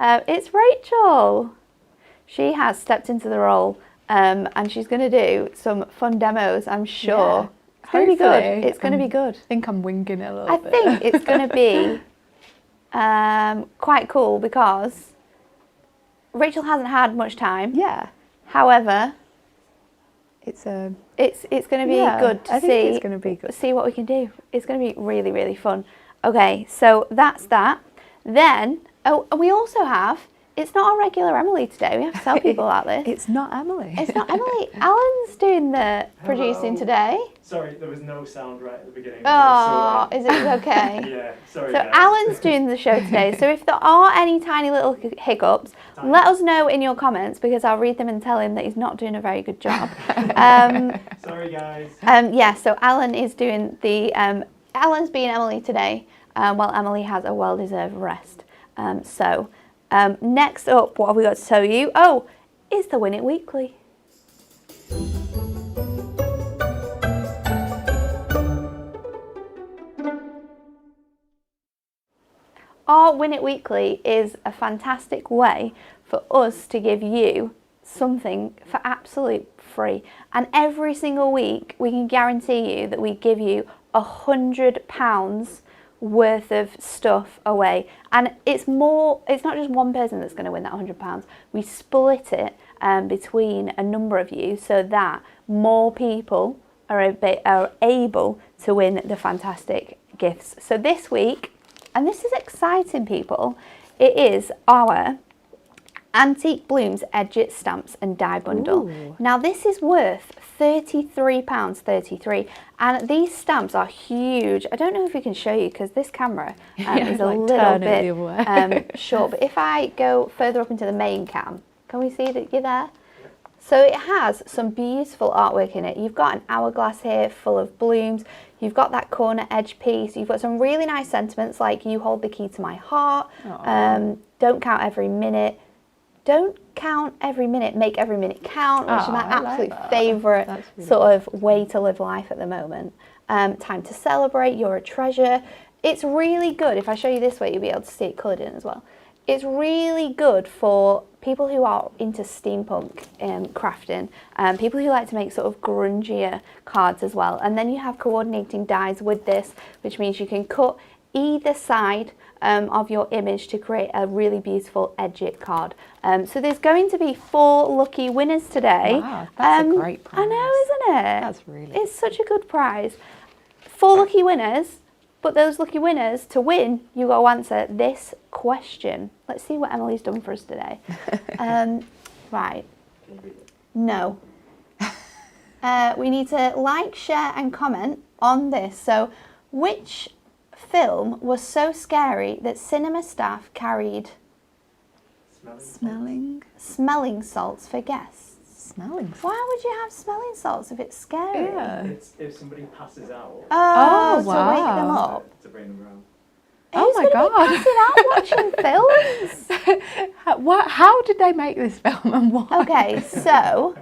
It's Rachel. She has stepped into the role and she's going to do some fun demos, I'm sure. Yeah, it's going to be good. It's going to be good. I think I'm winging it a little bit. I think it's going to be quite cool because Rachel hasn't had much time. Yeah. However, it's going to be good to see. It's going to be good. See what we can do. It's going to be really, really fun. Okay, so that's that. Then, and we also have. It's not our regular Emily today. We have to tell people about this. It's not Emily. It's not Emily. Alan's doing the producing today. Sorry, there was no sound right at the beginning. Oh, is it okay? Yeah, sorry. So guys. Alan's doing the show today. So if there are any tiny little hiccups, let us know in your comments because I'll read them and tell him that he's not doing a very good job. Sorry, guys. Yeah. So Alan is doing the. Alan's being Emily today, while Emily has a well-deserved rest. Next up, what have we got to tell you? Oh, is the Win It Weekly. Our Win It Weekly is a fantastic way for us to give you something for absolute free. And every single week, we can guarantee you that we give you £100 worth of stuff away, and it's not just one person that's going to win that £100. We split it between a number of you so that more people are able to win the fantastic gifts. So this week, and this is exciting, people, it is our Antique Blooms Edge It Stamps and Die Bundle. Ooh. Now this is worth £33.33 and these stamps are huge. I don't know if we can show you because this camera is a little bit short, but if I go further up into the main cam, can we see that you're there? So it has some beautiful artwork in it. You've got an hourglass here full of blooms. You've got that corner edge piece. You've got some really nice sentiments like you hold the key to my heart. Don't count every minute. Don't count every minute, make every minute count, which is my absolute favourite sort of way to live life at the moment. Time to celebrate, you're a treasure. It's really good. If I show you this way, you'll be able to see it coloured in as well. It's really good for people who are into steampunk crafting, people who like to make sort of grungier cards as well. And then you have coordinating dies with this, which means you can cut either side of your image to create a really beautiful edge it card. So there's going to be 4 lucky winners today. Wow, that's a great prize. I know, isn't it? That's really It's such a good prize. 4 lucky winners, but those lucky winners, to win, you got to answer this question. Let's see what Emily's done for us today. Right. No. We need to like, share and comment on this. So which film was so scary that cinema staff carried smelling salts for guests? Smelling salts? Why would you have smelling salts if it's scary? Yeah. It's if somebody passes out. Oh, wow. To wake them up. To bring them around. Oh my God. Passing out watching films? How did they make this film and why? Okay, so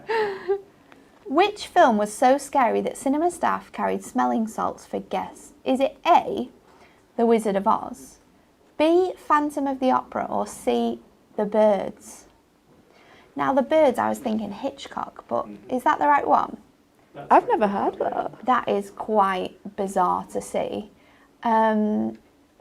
which film was so scary that cinema staff carried smelling salts for guests? Is it A, The Wizard of Oz, B, Phantom of the Opera, or C, The Birds? Now, The Birds, I was thinking Hitchcock, but is that the right one? I've never heard that. That is quite bizarre to see.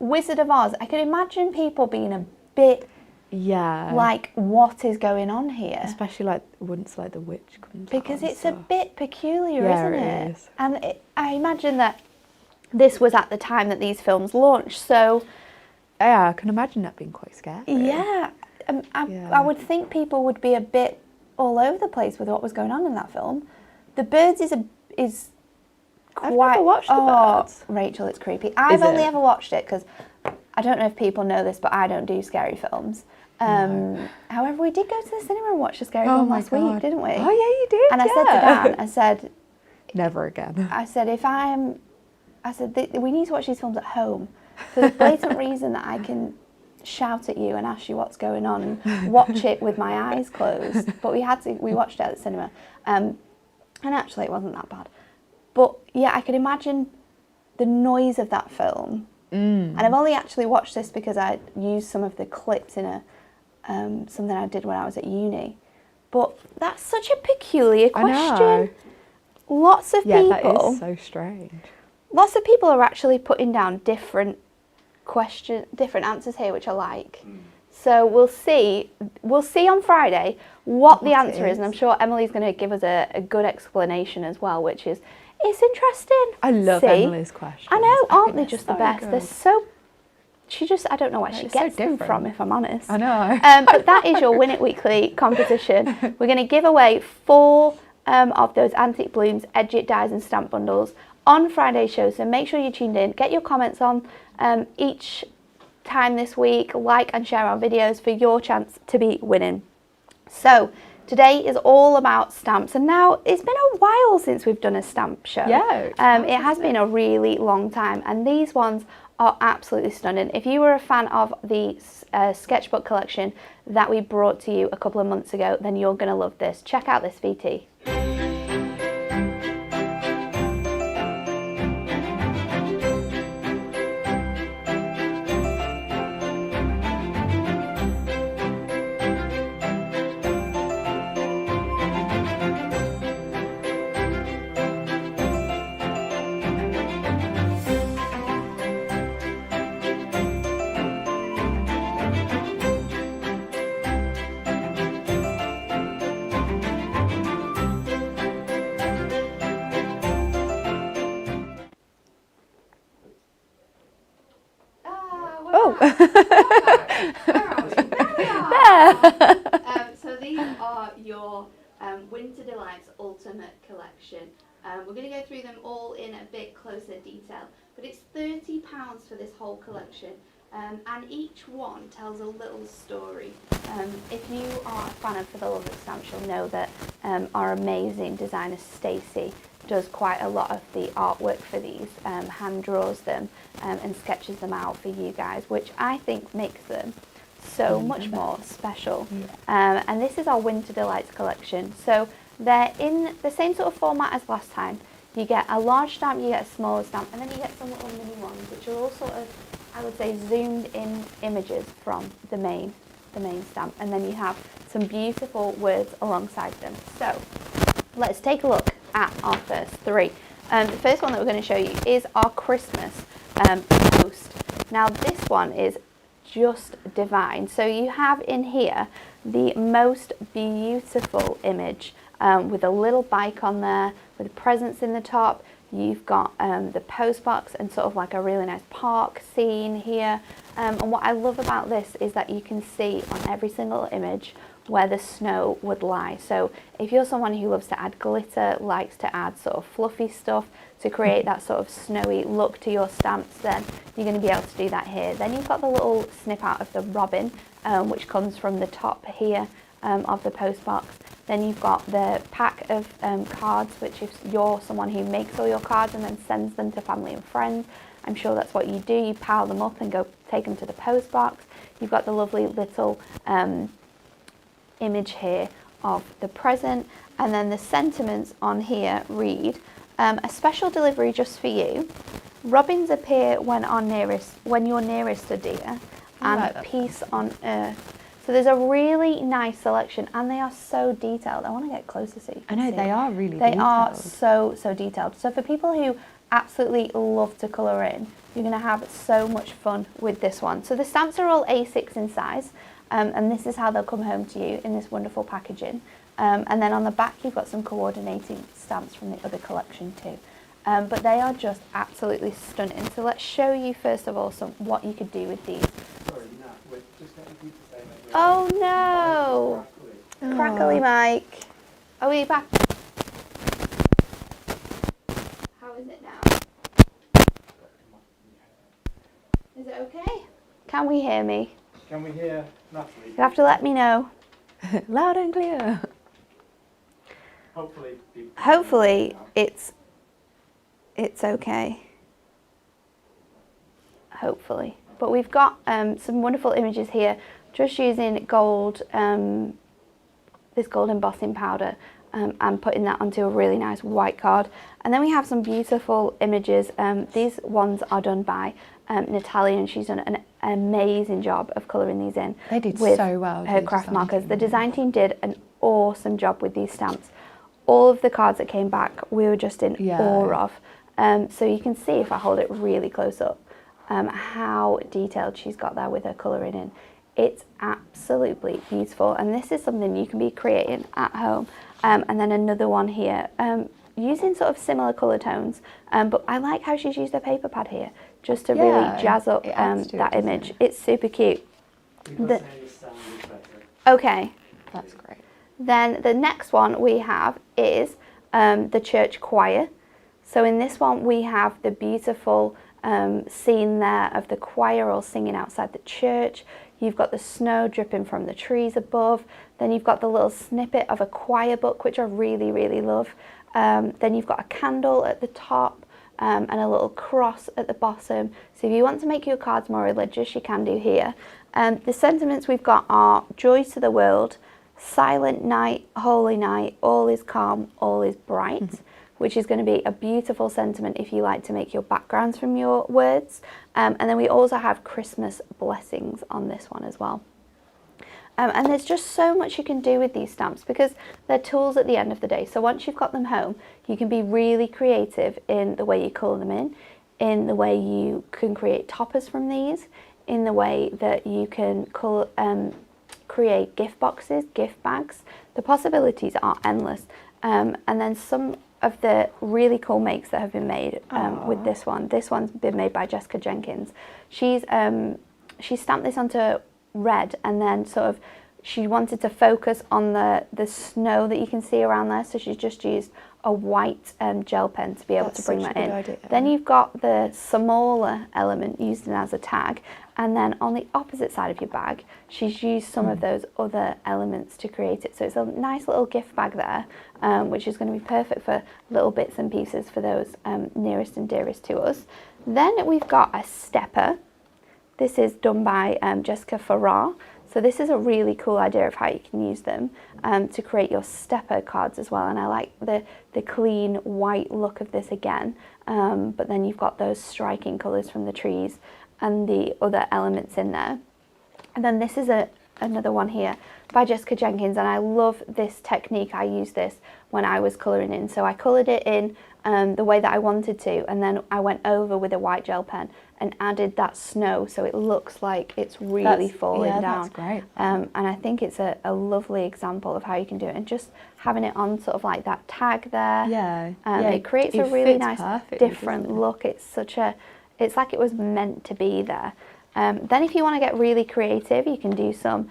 Wizard of Oz, I could imagine people being a bit like, what is going on here? Especially like once like the witch comes because out it's a bit peculiar, Yeah, isn't it it? is. And I imagine that this was at the time that these films launched, so Yeah, I can imagine that being quite scary. yeah, I would think people would be a bit all over the place with what was going on in that film. The Birds is quite... I've never watched The Birds. Rachel, it's creepy. I've Is only it? ever watched it because I don't know if people know this, but I don't do scary films. However, we did go to the cinema and watch a scary film last week, didn't we? Oh yeah, you did. And I said to Dan, I said, never again. I said, we need to watch these films at home for the blatant reason that I can shout at you and ask you what's going on and watch it with my eyes closed. But we watched it at the cinema. And actually it wasn't that bad. But yeah, I could imagine the noise of that film. And I've only actually watched this because I used some of the clips in something I did when I was at uni. But that's such a peculiar question. I know. Lots of people. Yeah, that is so strange. Lots of people are actually putting down different answers here, which I like. So we'll see on Friday what the answer is, and I'm sure Emily's going to give us a good explanation as well, which is, it's interesting. I love Emily's questions. I know, aren't they just the best? Good. They're so, I don't know where she gets so them from, if I'm honest. I know. But that is your Win It Weekly competition. We're going to give away 4 of those Antique Blooms Edge It Dies and Stamp Bundles on Friday's show, so make sure you're tuned in. Get your comments on each time this week, like and share our videos for your chance to be winning. So today is all about stamps, and now it's been a while since we've done a stamp show. Yeah, it has been a really long time, and these ones are absolutely stunning. If you were a fan of the sketchbook collection that we brought to you a couple of months ago, then you're going to love this. Check out this VT. So these are your Winter Delights Ultimate Collection. We're going to go through them all in a bit closer detail, but it's £30 for this whole collection, and each one tells a little story. If you are a fan of For the Love of Stamps, you'll know that our amazing designer Stacey does quite a lot of the artwork for these, hand draws them and sketches them out for you guys, which I think makes them so much more special. And this is our Winter Delights collection. So they're in the same sort of format as last time. You get a large stamp, you get a smaller stamp, and then you get some little mini ones, which are all sort of, I would say, zoomed in images from the main stamp. And then you have some beautiful words alongside them. So let's take a look at our first 3. The first one that we're going to show you is our Christmas post. Now this one is just divine. So you have in here the most beautiful image with a little bike on there with presents in the top. You've got the post box and sort of like a really nice park scene here. And what I love about this is that you can see on every single image where the snow would lie. So if you're someone who loves to add glitter, likes to add sort of fluffy stuff to create that sort of snowy look to your stamps, then you're going to be able to do that here. Then you've got the little snip out of the robin, which comes from the top here of the post box. Then you've got the pack of cards, which if you're someone who makes all your cards and then sends them to family and friends, I'm sure that's what you do. You pile them up and go take them to the post box. You've got the lovely little image here of the present, and then the sentiments on here read, a special delivery just for you. Robins appear when you're nearest a dear, and peace on earth. So there's a really nice selection, and they are so detailed. I want to get closer so you can see. I know, they are really detailed. They are so detailed. So for people who absolutely love to colour in, you're going to have so much fun with this one. So the stamps are all A6 in size, and this is how they'll come home to you in this wonderful packaging. And then on the back you've got some coordinating stamps from the other collection too. But they are just absolutely stunning. So let's show you first of all what you could do with these. Sorry, Nat, we're just getting you to say that Oh no! Crackly Mike. Are we back? How is it now? Is it okay? Can we hear me? Can we hear Natalie? You have to let me know. Loud and clear. Hopefully it's okay. Hopefully. But we've got some wonderful images here, just using gold, this gold embossing powder and putting that onto a really nice white card. And then we have some beautiful images. These ones are done by Natalie, and she's done an amazing job of colouring these in. They did with so well. her craft markers. The design team did an awesome job with these stamps. All of the cards that came back, we were just in awe of. So you can see, if I hold it really close up, how detailed she's got there with her colouring in. It's absolutely beautiful, and this is something you can be creating at home. And then another one here, using sort of similar colour tones, but I like how she's used a paper pad here, just to really jazz up that image. It's super cute. Okay. That's great. Then the next one we have is the church choir. So in this one we have the beautiful scene there of the choir all singing outside the church. You've got the snow dripping from the trees above. Then you've got the little snippet of a choir book, which I really, really love. Then you've got a candle at the top and a little cross at the bottom. So if you want to make your cards more religious, you can do here. The sentiments we've got are joy to the world, silent night, holy night, all is calm, all is bright, which is going to be a beautiful sentiment if you like to make your backgrounds from your words. And then we also have Christmas blessings on this one as well. And there's just so much you can do with these stamps because they're tools at the end of the day. So once you've got them home, you can be really creative in the way you colour them in the way you can create toppers from these, in the way that you can create gift boxes, gift bags. The possibilities are endless. And then some of the really cool makes that have been made with this one. This one's been made by Jessica Jenkins. She's stamped this onto red, and then sort of she wanted to focus on the snow that you can see around there, so she's just used a white gel pen to be able to bring that in. Idea. Then you've got the smaller element used as a tag, and then on the opposite side of your bag she's used some of those other elements to create it. So it's a nice little gift bag there, which is going to be perfect for little bits and pieces for those nearest and dearest to us. Then we've got a stepper. This is done by Jessica Farrar. So this is a really cool idea of how you can use them to create your stepper cards as well. And I like the clean white look of this again. But then you've got those striking colours from the trees and the other elements in there. And then this is another one here by Jessica Jenkins, and I love this technique. I used this when I was colouring in. So I coloured it in the way that I wanted to, and then I went over with a white gel pen and added that snow so it looks like it's really falling down. That's great. And I think it's a lovely example of how you can do it, and just having it on sort of like that tag there. It creates a really nice different look. It's like it was meant to be there. Then if you want to get really creative, you can do some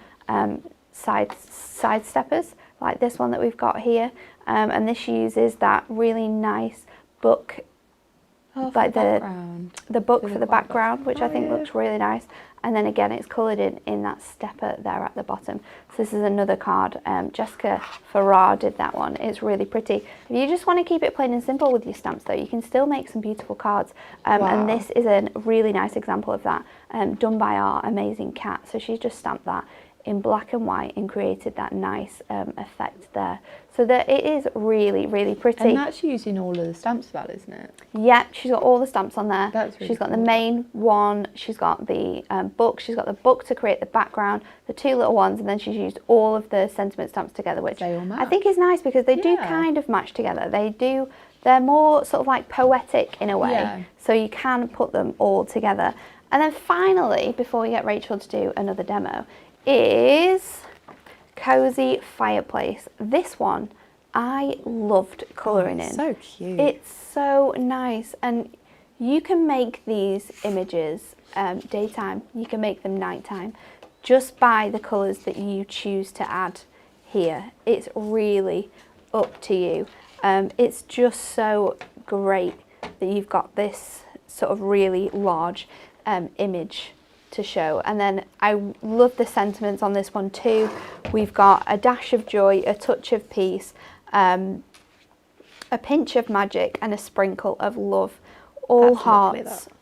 side steppers like this one that we've got here, and this uses that really nice book, like the book for the background, which I think looks really nice. And then again, it's coloured in that stepper there at the bottom. So this is another card. Jessica Farrar did that one. It's really pretty. If you just want to keep it plain and simple with your stamps though, you can still make some beautiful cards. And this is a really nice example of that, done by our amazing Kat. So she's just stamped that in black and white and created that nice effect there. So that it is really, really pretty. And that's using all of the stamps for that, isn't it? Yeah, she's got all the stamps on there. That's really she's got cool. the main one, she's got the book, she's got the book to create the background, the two little ones, and then she's used all of the sentiment stamps together, which they all match. I think is nice because they do kind of match together. They're more sort of like poetic in a way, so you can put them all together. And then finally, before we get Rachel to do another demo, is Cosy Fireplace. This one I loved colouring in. So cute. It's so nice, and you can make these images daytime, you can make them nighttime, just by the colours that you choose to add here. It's really up to you. It's just so great that you've got this sort of really large image to show. And then I love the sentiments on this one too. We've got a dash of joy, a touch of peace, a pinch of magic, and a sprinkle of love. All That's hearts lovely,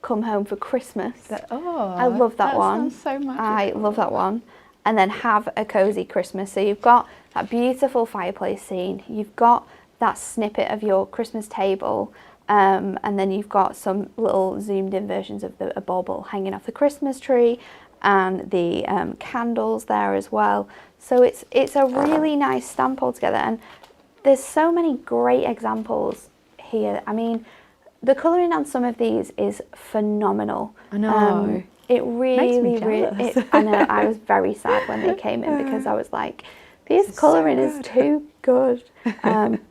come home for Christmas. Oh, I love that one. Sounds so magical. I love that one. and then have a cozy Christmas. So you've got that beautiful fireplace scene, you've got that snippet of your Christmas table, and then you've got some little zoomed in versions of a bauble hanging off the Christmas tree, and the candles there as well. So it's a really nice stamp altogether, and there's so many great examples here. I mean, the colouring on some of these is phenomenal. I know. It really, Makes me jealous. I know, I was very sad when they came in because I was like, this colouring is too good.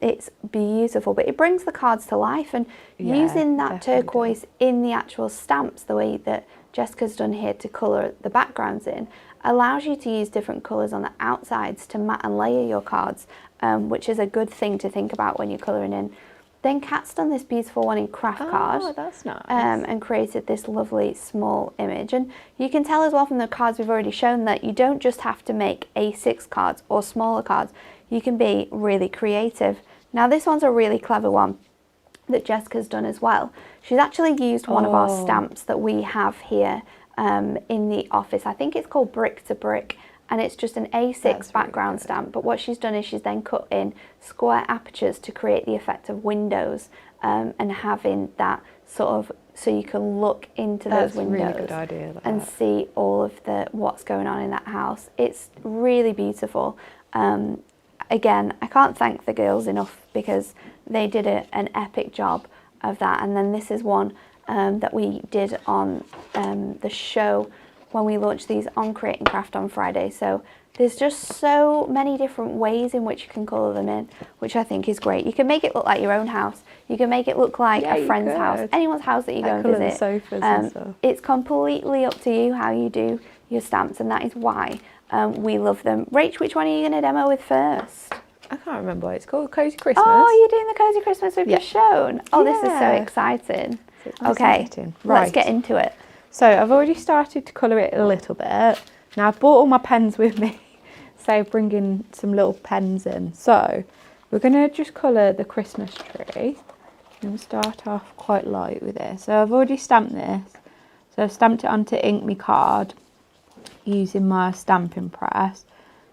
It's beautiful, but it brings the cards to life, and using that turquoise in the actual stamps, the way that Jessica's done here to colour the backgrounds in, allows you to use different colours on the outsides to mat and layer your cards, which is a good thing to think about when you're colouring in. Then Kat's done this beautiful one in craft card. Oh, that's nice. And created this lovely small image. And you can tell as well from the cards we've already shown that you don't just have to make A6 cards or smaller cards. You can be really creative. Now this one's a really clever one that Jessica's done as well. She's actually used one of our stamps that we have here in the office. I think it's called Brick to Brick. And it's just an A6 background stamp, but what she's done is she's then cut in square apertures to create the effect of windows, and having that sort of, so you can look into those windows. That's a really good idea, and see all of what's going on in that house. It's really beautiful. Again, I can't thank the girls enough because they did an epic job of that. And then this is one that we did on the show when we launched these on Create and Craft on Friday. So there's just so many different ways in which you can colour them in, which I think is great. You can make it look like your own house. You can make it look like a friend's house, anyone's house that you go and visit. The sofas and stuff. It's completely up to you how you do your stamps, and that is why we love them. Rach, which one are you going to demo with first? I can't remember what it's called. Cozy Christmas. Oh, you're doing the Cozy Christmas we've just shown. Oh, this is so exciting. Okay, let's get into it. So I've already started to colour it a little bit. Now I've brought all my pens with me, so bringing some little pens in. So we're going to just colour the Christmas tree. And we'll start off quite light with this. So I've already stamped this. So I've stamped it onto Ink Me card using my stamping press,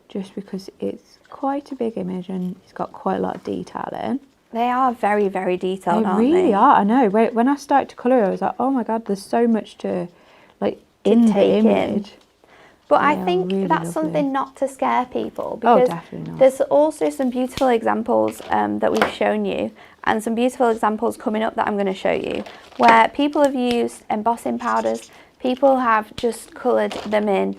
just because it's quite a big image and it's got quite a lot of detail in. They are very, very detailed, aren't they? They really are, I know. When I started to colour, I was like, oh my God, there's so much to, in the image. But I think really that's something not to scare people, because definitely not. There's also some beautiful examples that we've shown you, and some beautiful examples coming up that I'm going to show you, where people have used embossing powders, people have just coloured them in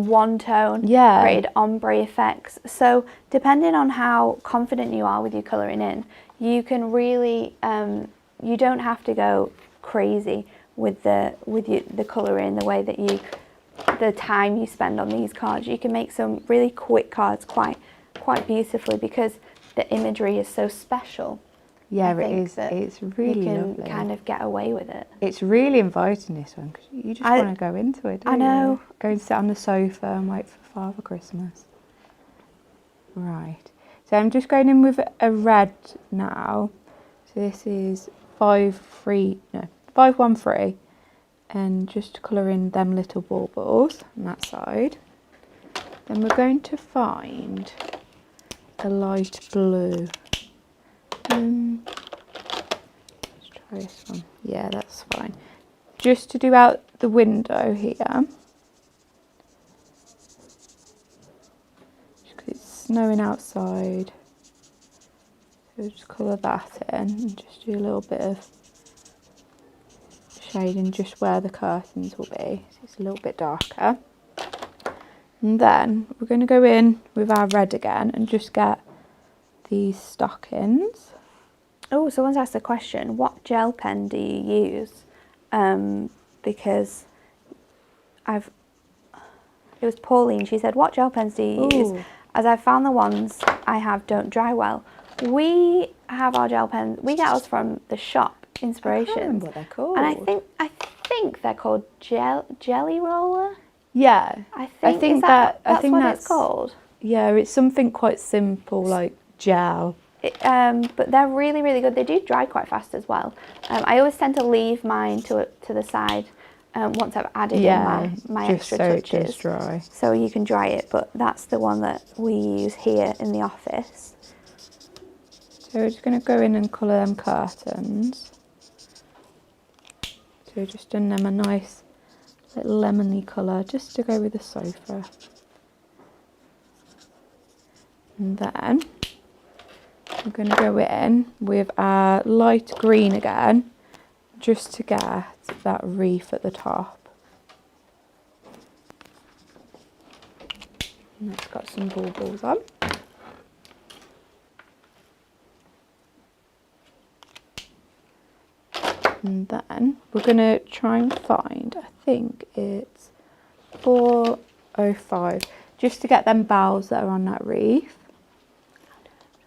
one tone, created ombre effects. So depending on how confident you are with your colouring in, you can really, you don't have to go crazy with the colouring, the way that the time you spend on these cards. You can make some really quick cards quite beautifully because the imagery is so special. Yeah, it is. It's really lovely. You can kind of get away with it. It's really inviting, this one, because you just want to go into it, don't you? I know. Go and sit on the sofa and wait for Father Christmas. Right. So I'm just going in with a red now. So this is 513, and just colour in them little baubles on that side. Then we're going to find a light blue. Let's try this one. Yeah, that's fine. Just to do out the window here. Just 'cause it's snowing outside. So just colour that in and just do a little bit of shading just where the curtains will be. So it's a little bit darker. And then we're going to go in with our red again and just get these stockings. Oh, someone's asked a question. What gel pen do you use? Because it was Pauline. She said, "What gel pens do you use?" As I found the ones I have don't dry well. We have our gel pens. We get ours from the shop, Inspirations. I can't remember what they're called. And I think they're called Jelly Roller. Yeah, I think that's what it's called. Yeah, it's something quite simple like gel. But they're really, really good. They do dry quite fast as well. I always tend to leave mine to the side once I've added in my extra touches. It does dry. So you can dry it, but that's the one that we use here in the office. So we're just going to go in and colour them curtains. So we've just done them a nice little lemony colour just to go with the sofa. And then we're going to go in with our light green again, just to get that reef at the top. And it's got some baubles on. And then we're going to try and find, I think it's 405, just to get them boughs that are on that reef.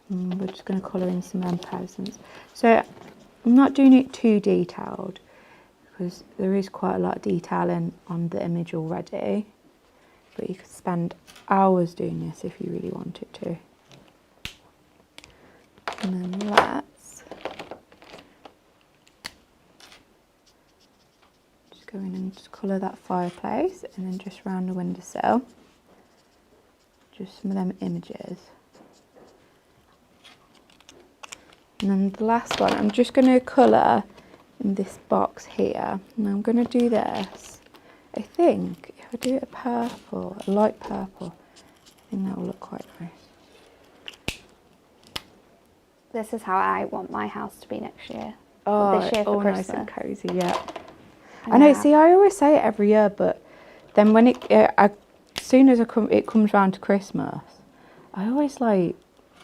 And we're just going to colour in some of them peasants. So I'm not doing it too detailed because there is quite a lot of detailing on the image already. But you could spend hours doing this if you really wanted to. And then let's just go in and just colour that fireplace, and then just round the windowsill. Just some of them images. And then the last one, I'm just going to colour in this box here. And I'm going to do this. I think if I do it a purple, a light purple, I think that will look quite nice. This is how I want my house to be next year. Oh, this year for all Christmas. nice and cosy, yeah. I know, see, I always say it every year, but then when as soon as it comes round to Christmas, I always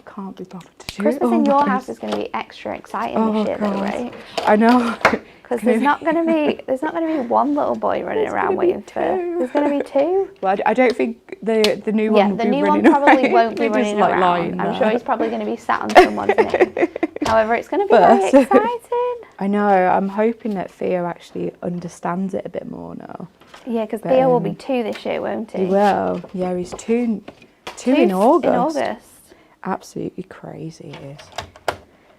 can't be bothered to do Christmas in your house is going to be extra exciting this year, though, right? I know. Because there's not going to be one little boy running around waiting for. There's going to be two. Well, I don't think the new one will be running. Yeah, the new one probably won't be running around. I'm sure he's probably going to be sat on someone's knee. However, it's going to be very exciting. I know. I'm hoping that Theo actually understands it a bit more now. Yeah, because Theo will be 2 this year, won't he? He will. Yeah, he's two in August. In August. Absolutely crazy it is.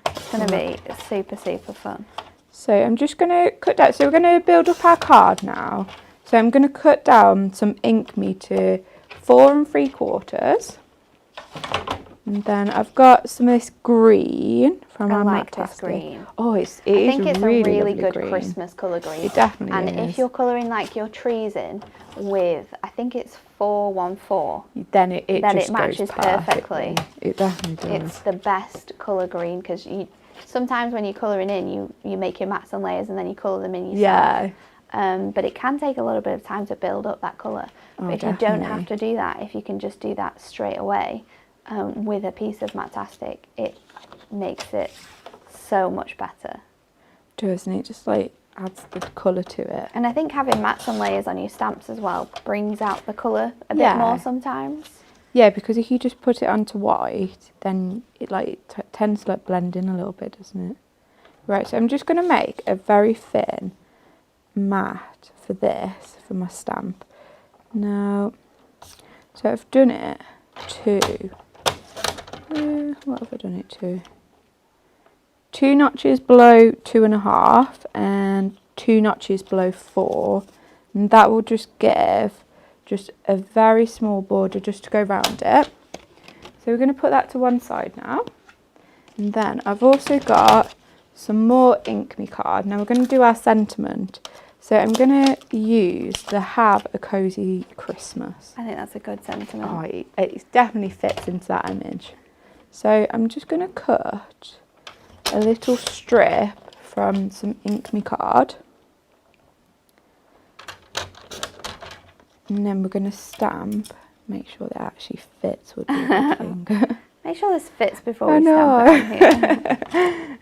It's going to be super, super fun. So I'm just going to cut down. So we're going to build up our card now. So I'm going to cut down some ink meter 4 3/4. And then I've got some of this green from our I like this green. Oh, I think it's really a really good green. Christmas colour green. It definitely is. And if you're colouring your trees in with, I think it's 414, then it just matches goes perfectly. It definitely does. It's the best colour green because sometimes when you're colouring in, you make your mats and layers and then you colour them in yourself. Yeah. But it can take a little bit of time to build up that colour. But if you don't have to do that, if you can just do that straight away with a piece of Matastic, it makes it so much better. Doesn't it? Just adds the colour to it. And I think having mats and layers on your stamps as well brings out the colour a bit more sometimes. Yeah, because if you just put it onto white, then it tends to blend in a little bit, doesn't it? Right, so I'm just going to make a very thin mat for this, for my stamp. Now, so I've done it to, what have I done it to? 2 notches below 2.5 and 2 notches below 4. And that will just give just a very small border just to go around it. So we're going to put that to one side now. And then I've also got some more ink me card. Now we're going to do our sentiment. So I'm going to use the Have a Cosy Christmas. I think that's a good sentiment. Oh, it definitely fits into that image. So I'm just going to cut a little strip from some ink me card. And then we're going to stamp, make sure that actually fits would be the thing. Make sure this fits before we stamp it on here.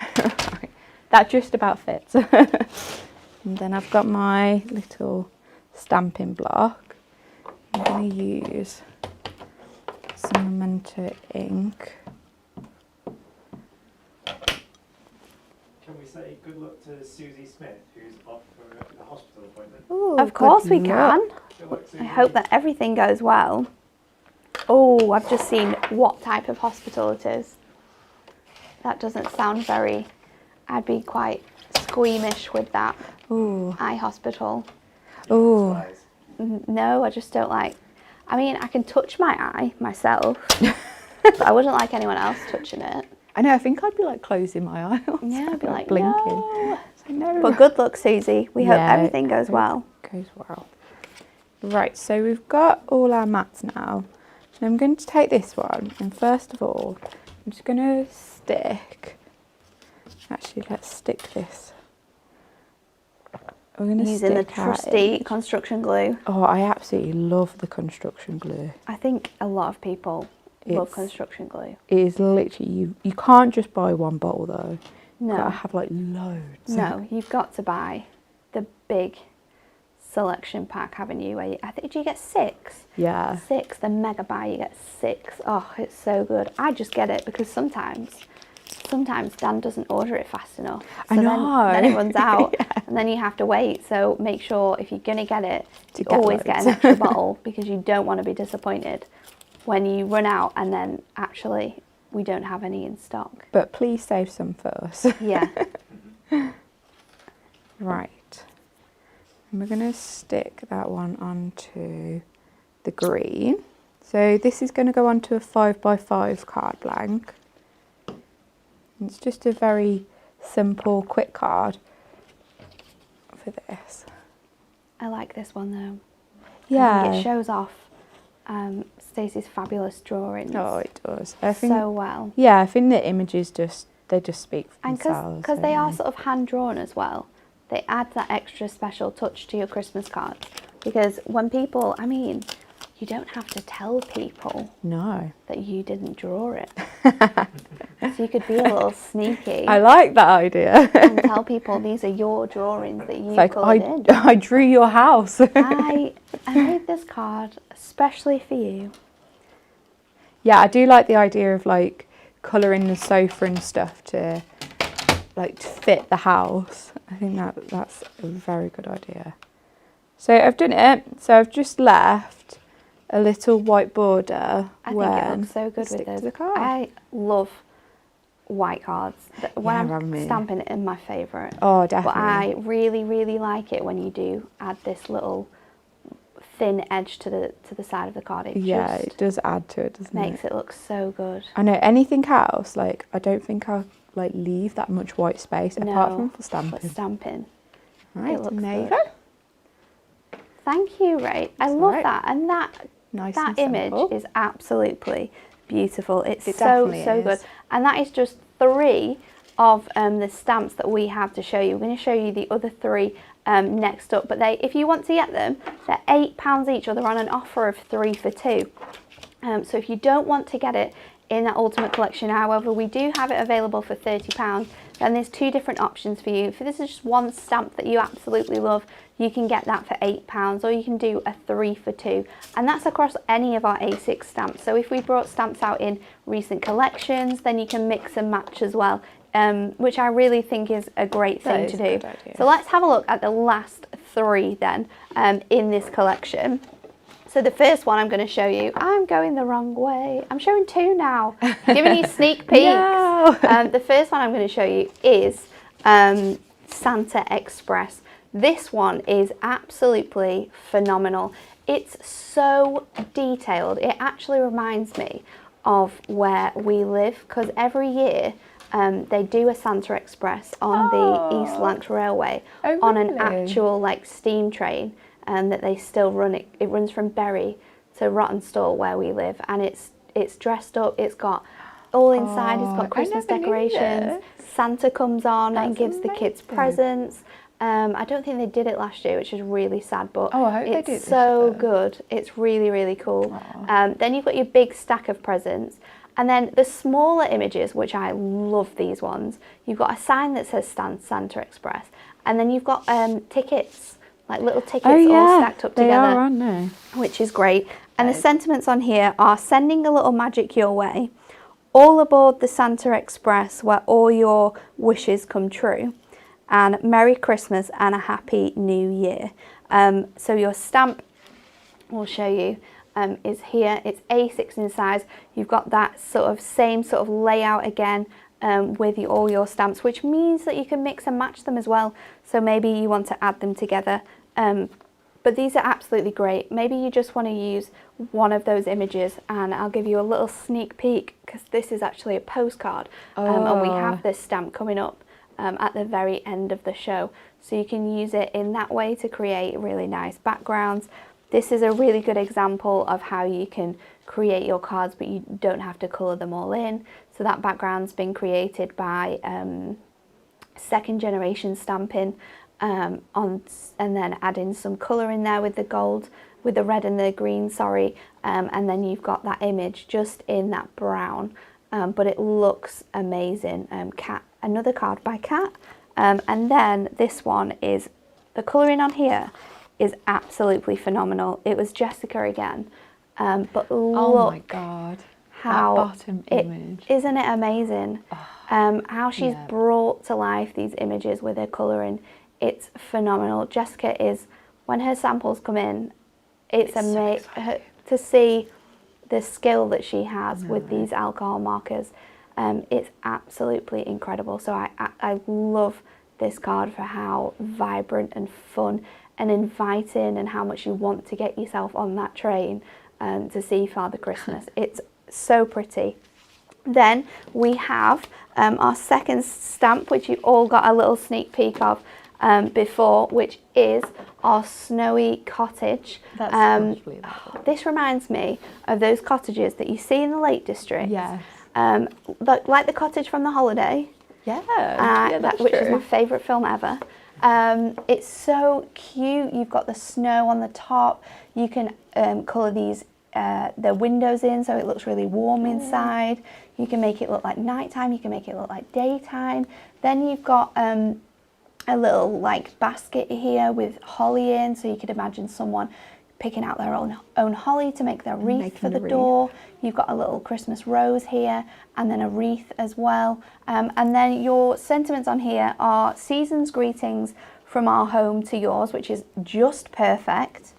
Right. That just about fits. And then I've got my little stamping block. I'm going to use some Memento ink. Can we say good luck to Susie Smith, who's off for a hospital appointment? Ooh, of course we can. I hope that everything goes well. Oh, I've just seen what type of hospital it is. That doesn't sound I'd be quite squeamish with that. Ooh. Eye hospital. Oh. Flies. No, I just don't like. I mean, I can touch my eye myself, but I wouldn't like anyone else touching it. I know, I think I'd be like closing my eyes. Yeah, I'd be like, blinking. no. So, no. But good luck, Susie. We hope everything goes well. Goes well. Right, so we've got all our mats now. And I'm going to take this one, and first of all, I'm just going to stick. Actually, let's stick this. We're going to Using the stick our trusty edge. construction glue. Oh, I absolutely love the construction glue. I think a lot of people love It's- construction glue. It is literally, you can't just buy one bottle though. No. You've got to have like loads. No, you've got to buy the big selection pack, haven't you? Where I think, do you get 6? Yeah. 6, the mega buy, you get 6. Oh, it's so good. I just get it because sometimes Dan doesn't order it fast enough. So I know. Then it runs out Yeah. and then you have to wait. So make sure if you're going to get it, To you get always get an loads. extra bottle because you don't want to be disappointed when you run out and then actually we don't have any in stock. But please save some for us. Yeah. Right. And we're going to stick that one onto the green. So this is going to go onto a 5x5 card blank. It's just a very simple, quick card for this. I like this one though. I Yeah. think it shows off Stacey's fabulous drawings Oh, it does. I think, so well. yeah, I think the images they just speak for And themselves. because they don't are sort of hand drawn as well, they add that extra special touch to your Christmas cards. Because when people, I mean, you don't have to tell people No. that you didn't draw it. So you could be a little sneaky I like that idea. and tell people these are your drawings that you It's like, coloured in. I drew your house. I made this card especially for you. Yeah, I do like the idea of like colouring the sofa and stuff to like to fit the house. I think that's a very good idea. So I've done it. So I've just left a little white border. I think it looks so good stick with to this. the card. I love white cards. When Yeah, I'm Rami. stamping it in my favourite. Oh, But definitely. I really, really like it when you do add this little thin edge to the side of the card. It Yeah, just it does add to it, doesn't makes it? it look so good. I know anything else, like I don't think I'll like leave that much white space apart No, from for stamping. But stamping. Right, looks and there you good. go. Thank you, Ray. I That's love alright. that. And that Nice that and image simple. is absolutely beautiful. It's It so definitely good. is. And that is just 3 of the stamps that we have to show you. We're going to show you the other 3 next up. But if you want to get them, they're £8 each, or they're on an offer of 3 for 2. So if you don't want to get it in that Ultimate Collection, however, we do have it available for £30. Then there's 2 different options for you. If this is just one stamp that you absolutely love, you can get that for £8, or you can do a 3 for 2. And that's across any of our A6 stamps. So if we brought stamps out in recent collections, then you can mix and match as well, which I really think is a great thing to is a do. good idea. So let's have a look at the last 3 then in this collection. So the first one I'm going to show you, I'm going the wrong way. I'm showing 2 now, giving you sneak peeks. No. The first one I'm going to show you is Santa Express. This one is absolutely phenomenal. It's so detailed. It actually reminds me of where we live, because every year they do a Santa Express on the East Lancs Railway on an really? actual like steam train. That they still run it. It runs from Bury to Rawtenstall where we live, and it's dressed up. It's got all inside. It's got Christmas never knew decorations. this. Santa comes on and That's gives the kids amazing. presents. I don't think they did it last year, which is really sad. But Oh, I hope they it's do this so year. good. It's really, really cool. Then you've got your big stack of presents. And then the smaller images, which I love these ones, you've got a sign that says Santa Express. And then you've got tickets, like little tickets all stacked up they together, are, aren't they? which is great. And the sentiments on here are sending a little magic your way, all aboard the Santa Express where all your wishes come true, and Merry Christmas and a Happy New Year. So your stamp, we'll show you, is here. It's A6 in size. You've got that same sort of layout again with all your stamps, which means that you can mix and match them as well. So maybe you want to add them together But these are absolutely great. Maybe you just want to use one of those images, and I'll give you a little sneak peek because this is actually a postcard, and we have this stamp coming up at the very end of the show. So you can use it in that way to create really nice backgrounds. This is a really good example of how you can create your cards, but you don't have to colour them all in. So that background's been created by second generation stamping, and then adding some colour in there with the gold, with the red and the green, sorry, and then you've got that image just in that brown, but it looks amazing. Another card by Kat, and then this one is, the colouring on here is absolutely phenomenal. It was Jessica again, but look, oh my god, how that bottom image, isn't it amazing? How she's brought to life these images with her colouring. It's phenomenal. Jessica is, when her samples come in, it's amazing to see the skill that she has with these alcohol markers. It's absolutely incredible. So I love this card for how vibrant and fun and inviting, and how much you want to get yourself on that train to see Father Christmas. It's so pretty. Then we have our second stamp, which you all got a little sneak peek of before, which is our snowy cottage. That's probably that one. This reminds me of those cottages that you see in the Lake District. Yes. Like the cottage from The Holiday. Which is my favourite film ever. It's so cute. You've got the snow on the top. You can colour these the windows in so it looks really warm inside. You can make it look like nighttime. You can make it look like daytime. Then you've got a little like basket here with holly in, so you could imagine someone picking out their own holly to make their wreath for the door. You've got a little Christmas rose here, and then a wreath as well. And then your sentiments on here are season's greetings from our home to yours, which is just perfect.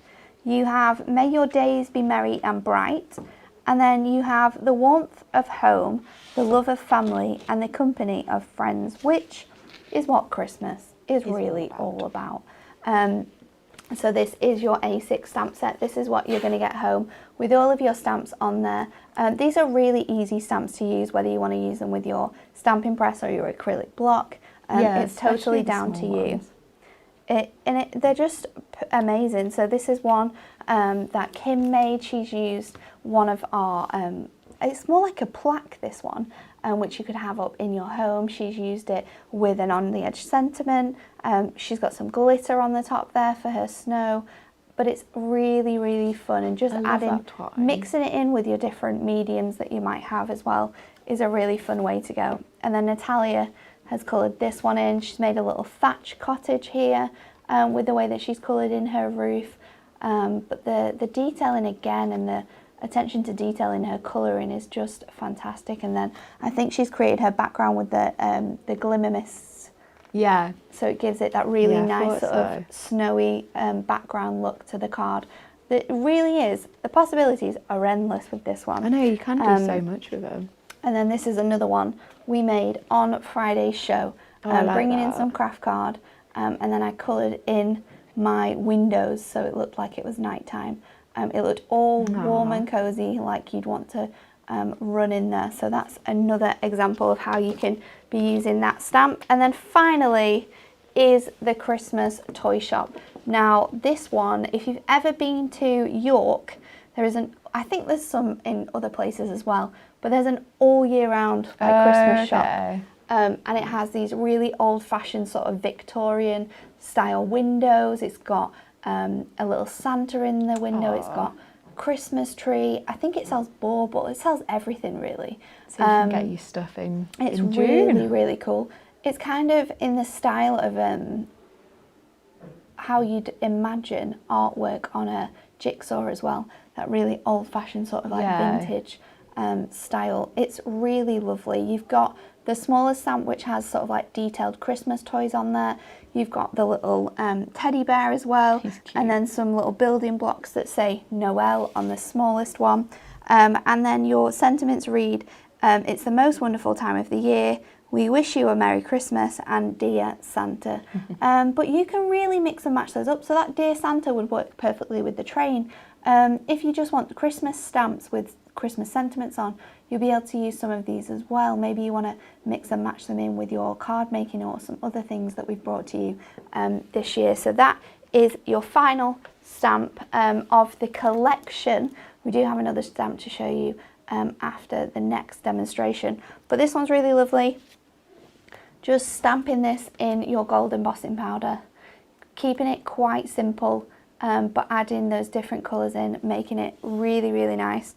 You have may your days be merry and bright. And then you have the warmth of home, the love of family, and the company of friends, which is what Christmas is really all about. So this is your A6 stamp set. This is what you're going to get home with all of your stamps on there. These are really easy stamps to use, whether you want to use them with your stamping press or your acrylic block. It's totally down to you. They're just amazing. So this is one that Kim made. She's used one of our, it's more like a plaque, this one, which you could have up in your home. She's used it with an on the edge sentiment. She's got some glitter on the top there for her snow, but it's really, really fun, and just mixing it in with your different mediums that you might have as well is a really fun way to go. And then Natalia has coloured this one in. She's made a little thatch cottage here with the way that she's coloured in her roof, but the detailing again and the attention to detail in her colouring is just fantastic. And then I think she's created her background with the glimmer mists. Yeah. So it gives it that really nice sort of snowy background look to the card. It really is. The possibilities are endless with this one. I know, you can do so much with them. And then this is another one we made on Friday's show, bringing in some craft card, and then I coloured in my windows so it looked like it was nighttime. It looked all warm and cosy, like you'd want to run in there. So that's another example of how you can be using that stamp. And then finally is the Christmas toy shop. Now this one, if you've ever been to York, there is I think there's some in other places as well, but there's an all year round Christmas shop. And it has these really old fashioned sort of Victorian style windows. It's got a little Santa in the window. It's got Christmas tree. I think it sells bauble. It sells everything really. So you can get your stuff in It's in really, June. really cool. It's kind of in the style of how you'd imagine artwork on a jigsaw as well. That really old fashioned sort of like vintage style. It's really lovely. You've got the smaller stamp which has sort of like detailed Christmas toys on there. You've got the little teddy bear as well, and then some little building blocks that say Noel on the smallest one. And then your sentiments read, it's the most wonderful time of the year. We wish you a Merry Christmas and Dear Santa. But you can really mix and match those up. So that Dear Santa would work perfectly with the train. If you just want the Christmas stamps with Christmas sentiments on, you'll be able to use some of these as well. Maybe you want to mix and match them in with your card making or some other things that we've brought to you this year. So that is your final stamp of the collection. We do have another stamp to show you after the next demonstration, but this one's really lovely. Just stamping this in your gold embossing powder, keeping it quite simple, but adding those different colours in, making it really, really nice.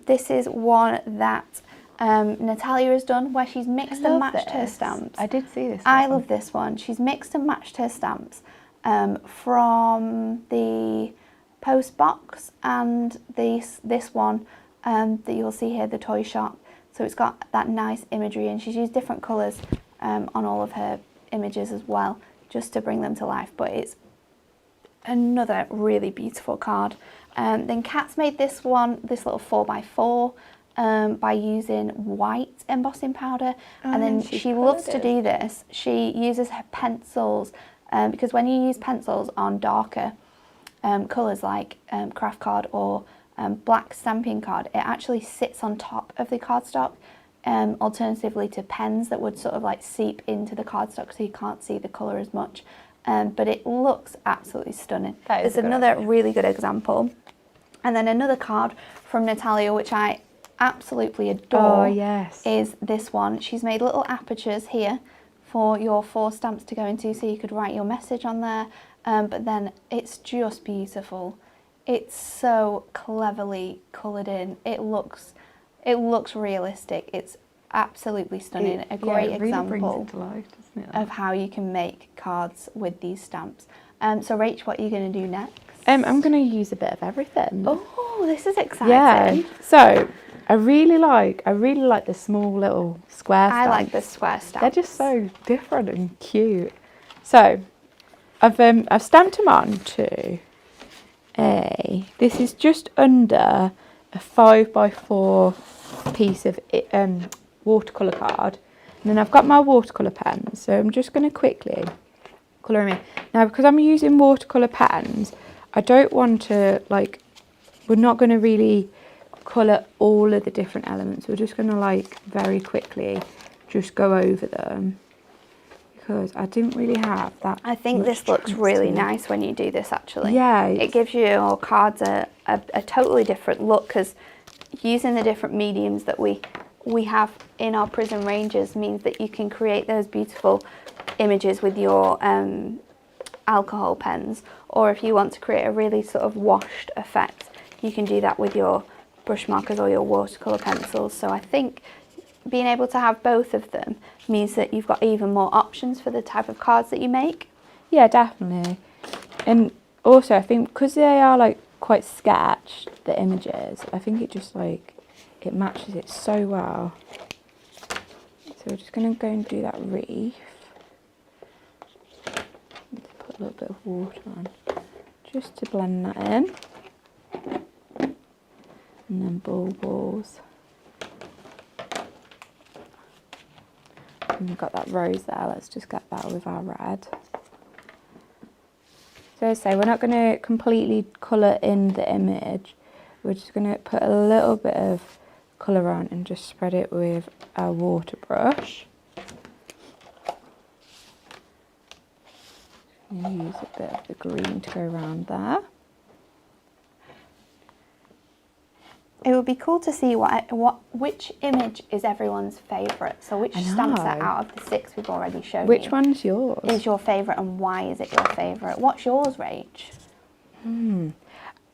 This is one that Natalia has done, where she's mixed and matched her stamps. I did see this. I love this one. She's mixed and matched her stamps from the post box and this one that you'll see here, the toy shop. So it's got that nice imagery, and she's used different colours on all of her images as well, just to bring them to life. But it's another really beautiful card. Then Kat's made this one, this little 4x4, by using white embossing powder, and then she loves to do this. She uses her pencils, because when you use pencils on darker colours like craft card or black stamping card, it actually sits on top of the cardstock, alternatively to pens that would sort of like seep into the cardstock, so you can't see the colour as much. But it looks absolutely stunning. It's another really good example. And then another card from Natalia, which I absolutely adore, is this one. She's made little apertures here for your 4 stamps to go into, so you could write your message on there. But then it's just beautiful. It's so cleverly coloured in. It looks realistic. It's absolutely stunning. A great example to life, doesn't it? of how you can make cards with these stamps. So Rach, what are you going to do next? I'm going to use a bit of everything. Oh, this is exciting. Yeah. So I really like the small little square stamps. I like the square stamps. They're just so different and cute. So I've stamped them onto this is just under a 5x4 piece of watercolour card, and then I've got my watercolour pens, so I'm just going to quickly colour them in. Now, because I'm using watercolour pens, I don't want to, we're not going to really colour all of the different elements. We're just going to very quickly just go over them, because I didn't really have that. I think this looks really nice when you do this, actually. Yeah. It gives your cards a totally different look, because using the different mediums that we have in our Prism ranges means that you can create those beautiful images with your alcohol pens, or if you want to create a really sort of washed effect, you can do that with your brush markers or your watercolour pencils. So I think being able to have both of them means that you've got even more options for the type of cards that you make. Yeah, definitely. And also I think because they are quite sketched, the images, I think it just it matches it so well. So we're just going to go and do that reef. Put a little bit of water on just to blend that in. And then balls. And we've got that rose there, let's just get that with our red. So as I say, we're not going to completely colour in the image, we're just going to put a little bit of colour on and just spread it with our water brush. And use a bit of the green to go around there. It would be cool to see which image is everyone's favourite. So which stamp set out of the 6 we've already shown Which one's yours? Is your favourite, and why is it your favourite? What's yours, Rach? I'm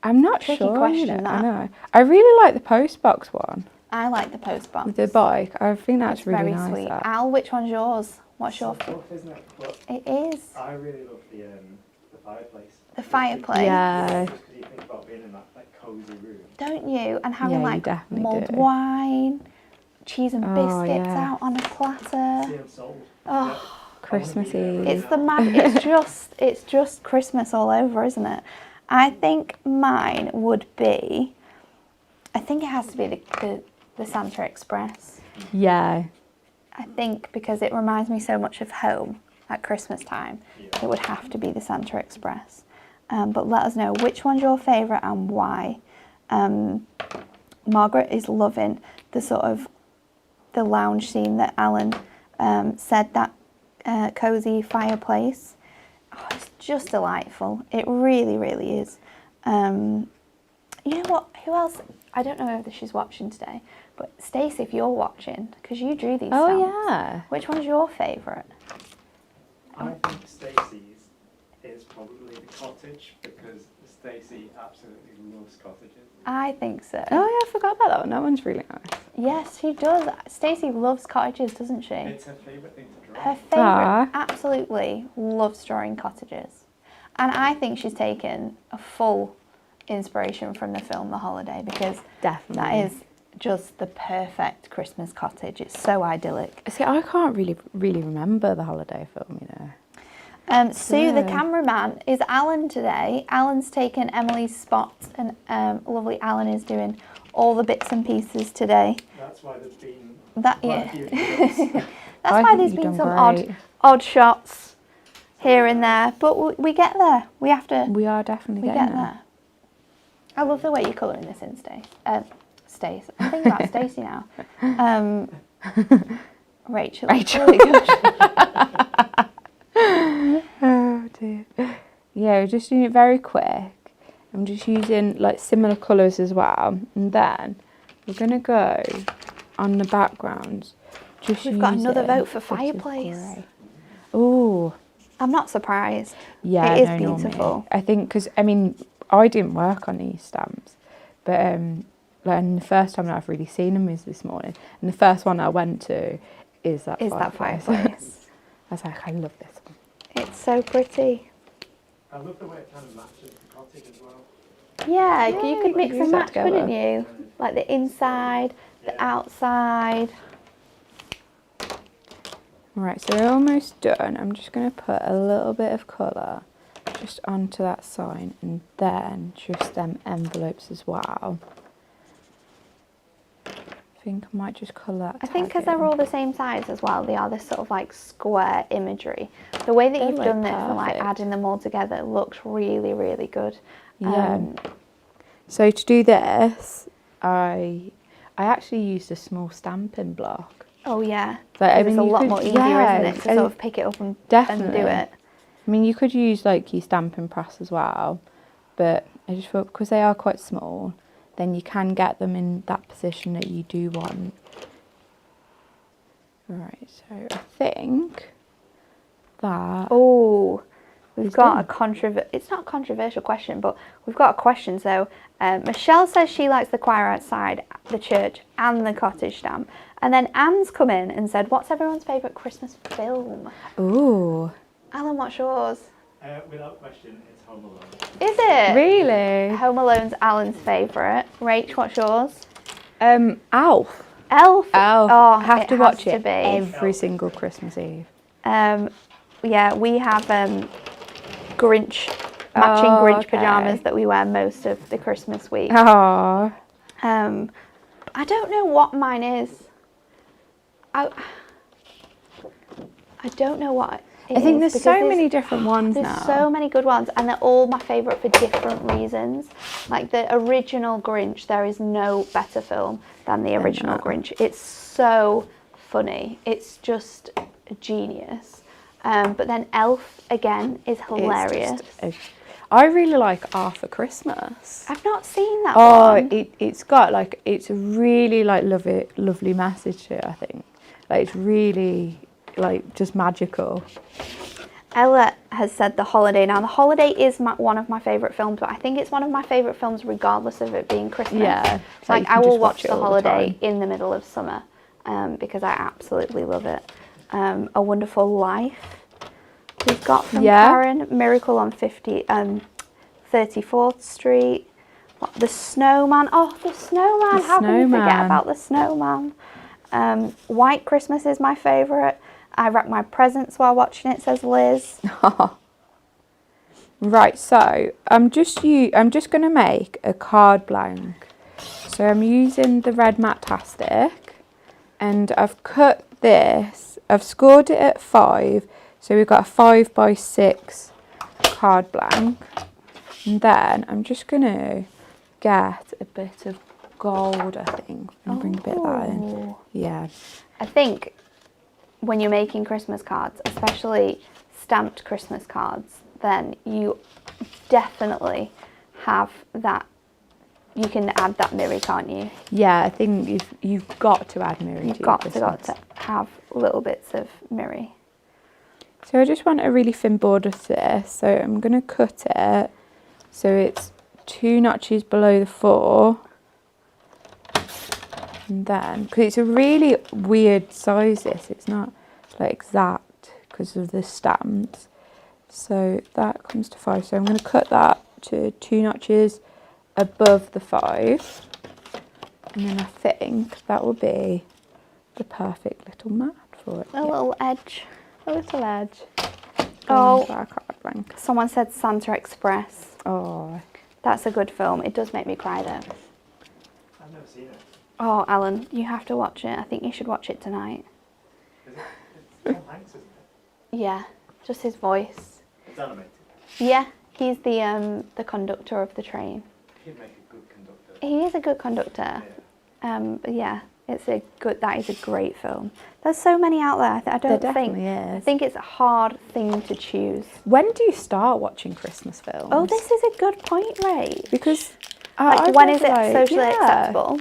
not Tricky sure. question, that. I know. I really like the postbox one. I like the post box. With the bike. I think that's It's really very nice. sweet. That. Al, which one's yours? What's your tough, isn't it? But It is. I really love the fireplace. The fireplace. Yeah. Just because you think about being in that cosy room. Don't you? And having Yeah, you definitely mulled do. wine, cheese and biscuits yeah. out on a platter. See them sold. Oh, Christmassy. it's the mad. It's just Christmas all over, isn't it? I think mine would be. I think it has to be the Santa Express. Yeah. I think because it reminds me so much of home at Christmas time, it would have to be the Santa Express. But let us know which one's your favourite and why. Margaret is loving the sort of the lounge scene that Alan said, that cosy fireplace. Oh, it's just delightful. It really, really is. You know what? Who else? I don't know whether she's watching today, but Stacey, if you're watching, because you drew these stamps. Oh, yeah. Which one's your favourite? I think Stacey's is probably the cottage, because Stacey absolutely loves cottages. I think so. Oh, yeah, I forgot about that one. That one's really nice. Yes, she does. Stacey loves cottages, doesn't she? It's her favourite thing to draw. Her favourite, absolutely loves drawing cottages. And I think she's taken a full inspiration from the film The Holiday, because Definitely. that is just the perfect Christmas cottage. It's so idyllic. See, I can't really remember the holiday film, you know. Sue, the cameraman, is Alan today. Alan's taken Emily's spot, and lovely Alan is doing all the bits and pieces today. That's why there's been That's I why think there's you've been done some great. odd shots here and there, but we get there. We have to. We are definitely We getting get there. there. I love the way you're colouring this in, Stace. I'm thinking about Stacey now. Rachel. Oh dear. Yeah, we're just doing it very quick. I'm just using like similar colours as well, and then we're gonna go on the backgrounds. We've got another vote for Fireplace. Oh, I'm not surprised. yeah, It is no, beautiful. normally. I think because I didn't work on these stamps, but and the first time I've really seen them is this morning, and the first one I went to is that fireplace. I was like, I love this one. It's so pretty. I love the way it kind of matches the cottage as well. Yeah, Yeah, you could you mix could and use that match, couldn't together. you? Like the inside, the outside. Right, so we're almost done. I'm just going to put a little bit of colour just onto that sign, and then just them envelopes as well. I think I might just colour that I think because tag they're in. all the same size as well, they are this sort of like square imagery. The way that They're, you've like, done this and like perfect. adding them all together looks really, really good. Yeah. So to do this, I actually used a small stamping block. Oh yeah, Like, I it's mean, a you lot could- more easier, yeah, isn't it, to I- sort of pick it up and Definitely. do it. I mean, you could use like your stamping press as well, but I just thought because they are quite small, then you can get them in that position that you do want. Right, so I think that. Oh, we've Who's got done? it's not a controversial question, but we've got a question. So Michelle says she likes the choir outside the church and the cottage stamp. And then Anne's come in and said, what's everyone's favourite Christmas film? Ooh, Alan, what's yours? Without question, it's Home Alone. Is it? really? Home Alone's Alan's favourite. Rach, what's yours? Alf. Elf. Elf. Oh, I have to has watch to it be. every single Christmas Eve. Yeah, we have Grinch, matching Oh, Grinch okay. pyjamas that we wear most of the Christmas week. Oh, I don't know what mine is. I don't know what it I think is, there's because so many different ones There's now. so many good ones, and they're all my favourite for different reasons. Like the original Grinch, there is no better film than the original Grinch. It's so funny. It's just genius. But then Elf, again, is hilarious. I really like Arthur Christmas. I've not seen that Oh, one. it's got like, it's a really like lovely message to it, I think. Like it's really like just magical. Ella has said The Holiday. Now, The Holiday is one of my favourite films, but I think it's one of my favourite films regardless of it being Christmas. Yeah. Like, you can I will just watch it The all Holiday time. in the middle of summer because I absolutely love it. A Wonderful Life. We've got from Karen, Miracle on 34th Street. What, The Snowman. Oh, The Snowman. How can you forget about The Snowman? White Christmas is my favourite. I wrap my presents while watching it, says Liz. Right, so I'm just going to make a card blank. So I'm using the red Matastic, and I've cut this, I've scored it at 5. So we've got a 5x6 card blank. And then I'm just going to get a bit of gold, I think, and bring a bit of that in. Yeah. I think when you're making Christmas cards, especially stamped Christmas cards, then you definitely have that. You can add that mirror, can't you? Yeah, I think you've got to add mirror. You've got to have little bits of mirror. So I just want a really thin border to this. So I'm going to cut it so it's 2 notches below the 4. And then, because it's a really weird size, it's not like exact because of the stamps. So that comes to 5. So I'm going to cut that to 2 notches above the 5. And then I think that will be the perfect little mat for it. A little edge. A little edge. Oh, Card blank. Someone said Santa Express. Oh, that's a good film. It does make me cry though. I've never seen it. Oh, Alan, you have to watch it. I think you should watch it tonight. Is it? It's Tom Hanks, isn't it? Yeah, just his voice. It's animated. Yeah, he's the conductor of the train. He'd make a good conductor. He is a good conductor. Yeah. But yeah, that is a great film. There's so many out there. I don't there think. definitely is. I think it's a hard thing to choose. When do you start watching Christmas films? Oh, this is a good point, Ray. Because Like, when is it socially acceptable?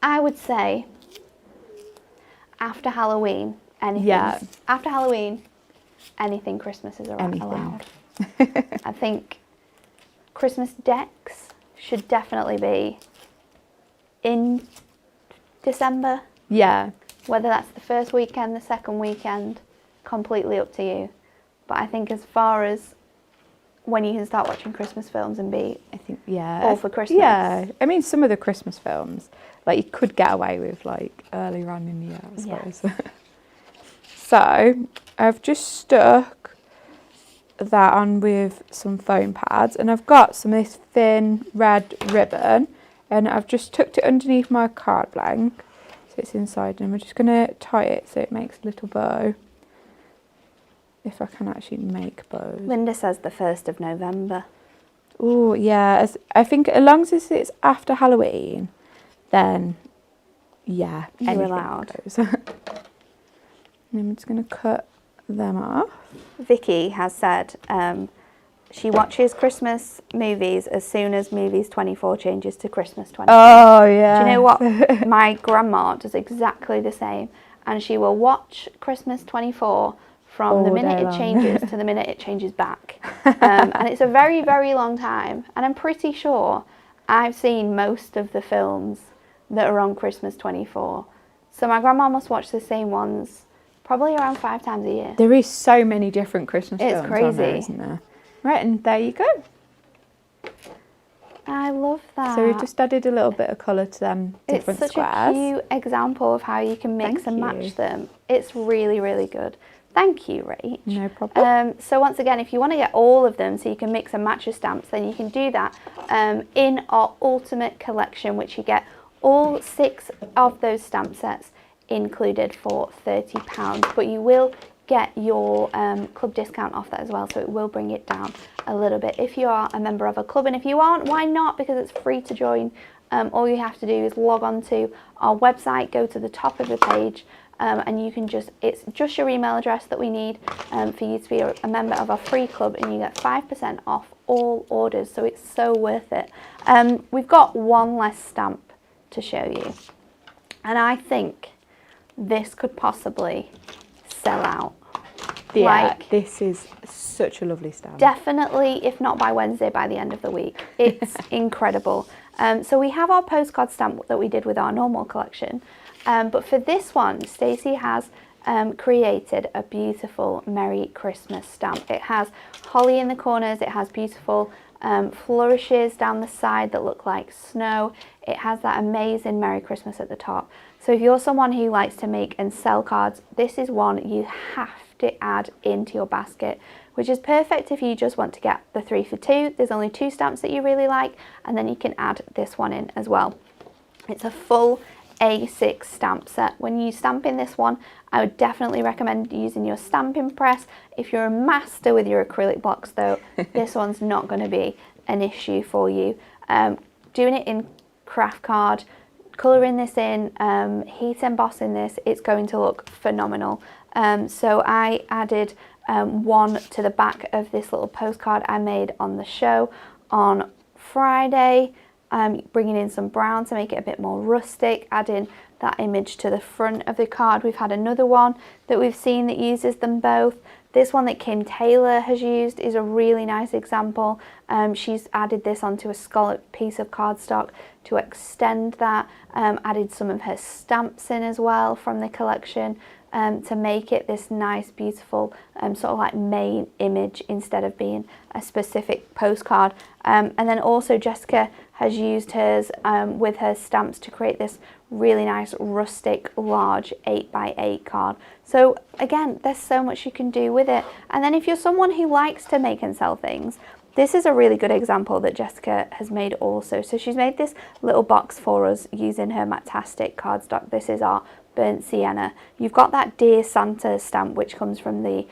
I would say after Halloween, anything. Yeah. After Halloween, anything Christmas is allowed. I think Christmas decks should definitely be in December. Yeah. Whether that's the first weekend, the second weekend, completely up to you. But I think as far as when you can start watching Christmas films and be, I think, yeah, all for Christmas. Yeah, I mean, some of the Christmas films, like, you could get away with, like, earlier on in the year, I suppose. Yeah. So I've just stuck that on with some foam pads, and I've got some of this thin red ribbon, and I've just tucked it underneath my card blank, so it's inside, and I'm just going to tie it so it makes a little bow. If I can actually make bows. Linda says the 1st of November. Oh, yeah. I think as long as it's after Halloween, then, yeah, You're allowed. Goes. And I'm just going to cut them off. Vicky has said she watches Christmas movies as soon as Movies 24 changes to Christmas 24. Oh, yeah. Do you know what? My grandma does exactly the same. And she will watch Christmas 24 from the minute it changes to the minute it changes back. And it's a very, very long time. And I'm pretty sure I've seen most of the films that are on Christmas 24. So my grandma must watch the same ones probably around 5 times a year. There is so many different Christmas films. It's crazy. On there, isn't there? Right, and there you go. I love that. So we've just added a little bit of colour to them different squares. It's such a cute example of how you can mix and match them. It's really, really good. Thank you, Rach. No problem. So once again, if you want to get all of them so you can mix and match your stamps, then you can do that in our Ultimate Collection, which you get all 6 of those stamp sets included for £30. But you will get your club discount off that as well, so it will bring it down a little bit if you are a member of a club. And if you aren't, why not? Because it's free to join. All you have to do is log on to our website, go to the top of the page, and you can it's just your email address that we need for you to be a member of our free club, and you get 5% off all orders, so it's so worth it. We've got one less stamp to show you, and I think this could possibly sell out. Yeah, this is such a lovely stamp. Definitely, if not by Wednesday, by the end of the week. It's incredible. So we have our postcard stamp that we did with our normal collection. But for this one, Stacey has created a beautiful Merry Christmas stamp. It has holly in the corners. It has beautiful flourishes down the side that look like snow. It has that amazing Merry Christmas at the top. So if you're someone who likes to make and sell cards, this is one you have to add into your basket, which is perfect if you just want to get the 3 for 2. There's only 2 stamps that you really like, and then you can add this one in as well. It's a full A6 stamp set. When you stamp in this one, I would definitely recommend using your stamping press. If you're a master with your acrylic blocks though, this one's not going to be an issue for you. Doing it in craft card, colouring this in, heat embossing this, it's going to look phenomenal. So I added one to the back of this little postcard I made on the show on Friday, bringing in some brown to make it a bit more rustic, adding that image to the front of the card. We've had another one that we've seen that uses them both. This one that Kim Taylor has used is a really nice example. She's added this onto a scalloped piece of cardstock to extend that, added some of her stamps in as well from the collection to make it this nice, beautiful sort of like main image instead of being a specific postcard. And then also Jessica has used hers with her stamps to create this really nice rustic large 8x8 card. So again, there's so much you can do with it. And then if you're someone who likes to make and sell things, this is a really good example that Jessica has made also. So she's made this little box for us using her Matastic cardstock. This is our burnt sienna. You've got that Dear Santa stamp which comes from the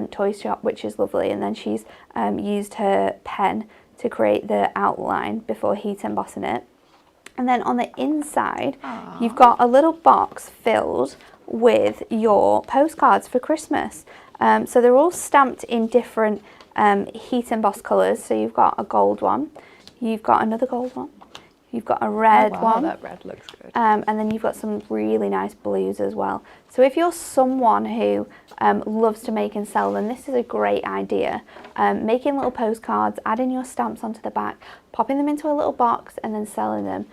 toy shop, which is lovely, and then she's used her pen to create the outline before heat embossing it. And then on the inside, you've got a little box filled with your postcards for Christmas. So they're all stamped in different heat embossed colours. So you've got a gold one, you've got another gold one, you've got a red one. That red looks good. And then you've got some really nice blues as well. So if you're someone who loves to make and sell, then this is a great idea. Making little postcards, adding your stamps onto the back, popping them into a little box and then selling them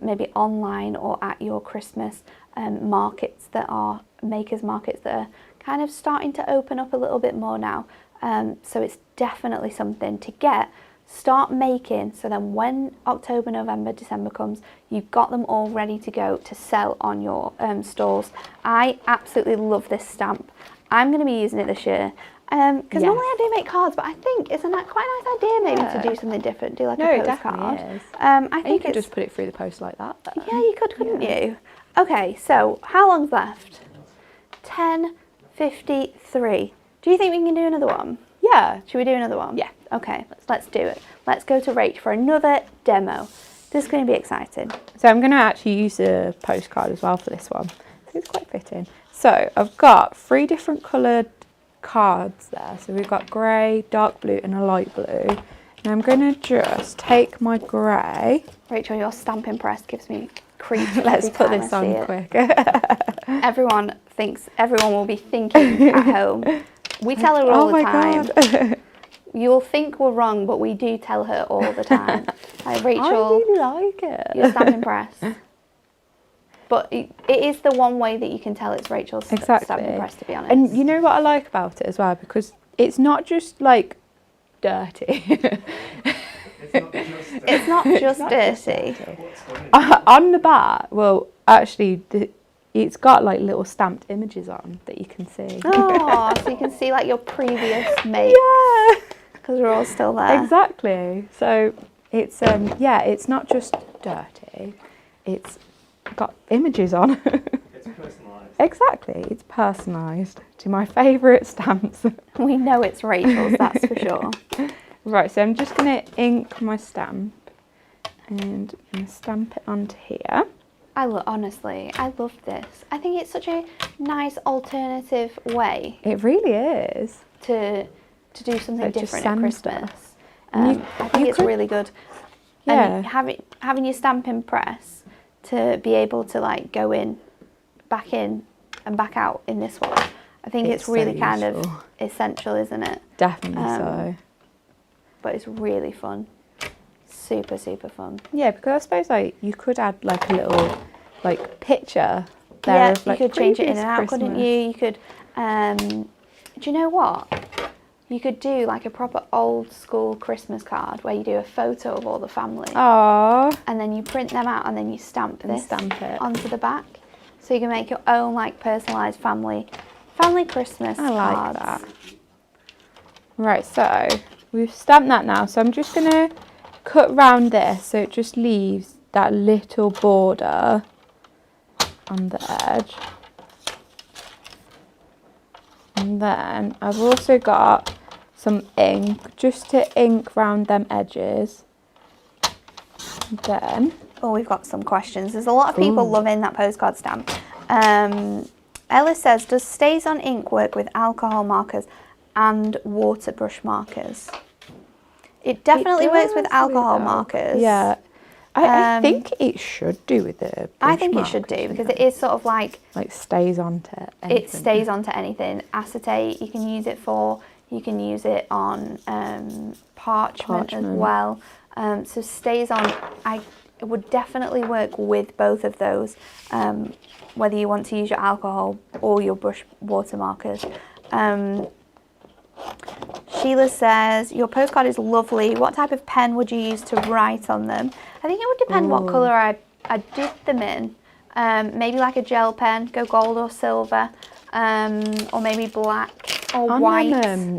maybe online or at your Christmas markets that are makers markets that are kind of starting to open up a little bit more now. So it's definitely something to get. Start making, so then when October, November, December comes, you've got them all ready to go to sell on your stalls. I absolutely love this stamp. I'm going to be using it this year because normally I do make cards, but I think it's quite a nice idea maybe to do something different, do like a postcard. It definitely is. I think you could just put it through the post like that. Yeah, you could, couldn't you? Okay, so how long's left? 10:53. Do you think we can do another one? Yeah. Should we do another one? Yeah. Okay, let's do it. Let's go to Rach for another demo. This is going to be exciting. So I'm going to actually use a postcard as well for this one. So it's quite fitting. So I've got 3 different coloured cards there. So we've got grey, dark blue and a light blue. And I'm going to just take my grey. Rachel, your stamping press gives me creeps. Let's put this on quick. Everyone will be thinking at home. We tell her all the time. God. You'll think we're wrong, but we do tell her all the time. Like, Rachel, I really like it. Your stamping press. But it is the one way that you can tell it's Rachel's stamping press, to be honest. And you know what I like about it as well? Because it's not just like dirty. It's not just dirty. On the back, well, actually, it's got like little stamped images on that you can see. Oh, so you can see like your previous make. Yeah. Because we're all still there. Exactly. So it's it's not just dirty. It's got images on. It's personalised. Exactly. It's personalised to my favourite stamps. We know it's Rachel's, that's for sure. Right, so I'm just going to ink my stamp and I'm going to stamp it onto here. Honestly, I love this. I think it's such a nice alternative way. It really is. To do something like different at Christmas. I think it's really good. Yeah. And having your stamping press to be able to like go back in and back out in this one. I think it's really so kind of essential, isn't it? Definitely so. But it's really fun. Super, super fun. Yeah, because I suppose like you could add like a little like picture there of like you could change it in and out, Christmas. couldn't you? You could do you know what? You could do like a proper old school Christmas card where you do a photo of all the family. Aww. And then you print them out and then you stamp it onto the back. So you can make your own like personalised family Christmas cards. I like that. Right, so we've stamped that now. So I'm just going to cut round this so it just leaves that little border on the edge. And then I've also got some ink, just to ink round them edges. And then... Oh, we've got some questions. There's a lot of people loving that postcard stamp. Ellis says, does Stays on ink work with alcohol markers and water brush markers? It definitely works with alcohol markers. Yeah. I think it should do with the I think it should do, because it is sort of like stays onto anything. It stays onto anything. Acetate, you can use it for. You can use it on parchment as well. So Stays on, it would definitely work with both of those, whether you want to use your alcohol or your brush water markers. Sheila says, your postcard is lovely. What type of pen would you use to write on them? I think it would depend what colour I did them in. Maybe like a gel pen, go gold or silver, or maybe black or white.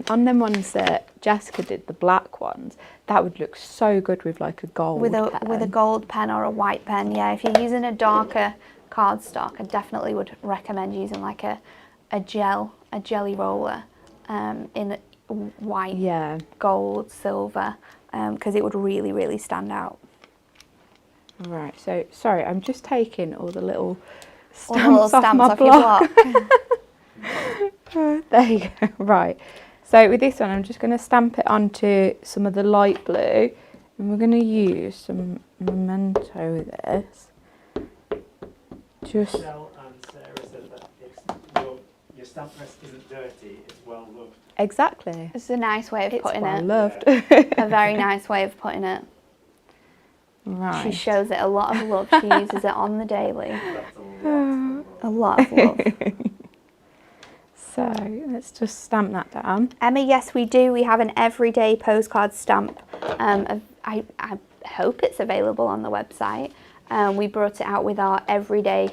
On them ones that Jessica did, the black ones, that would look so good with like a gold pen. With a gold pen or a white pen, yeah. If you're using a darker cardstock, I definitely would recommend using like a jelly roller in white, gold, silver, because it would really, really stand out. Right, so sorry, I'm just taking all the little stamps off my block. There you go. Right, so with this one, I'm just going to stamp it onto some of the light blue, and we're going to use some Memento with this. Just. Michelle and Sarah said that your stamp press isn't dirty; it's well loved. Exactly. It's a nice way of putting it. Loved. A very nice way of putting it. Right. She shows it a lot of love. She uses it on the daily. That's A lot of love. So let's just stamp that down. Emma, yes, we do. We have an everyday postcard stamp. I hope it's available on the website. We brought it out with our everyday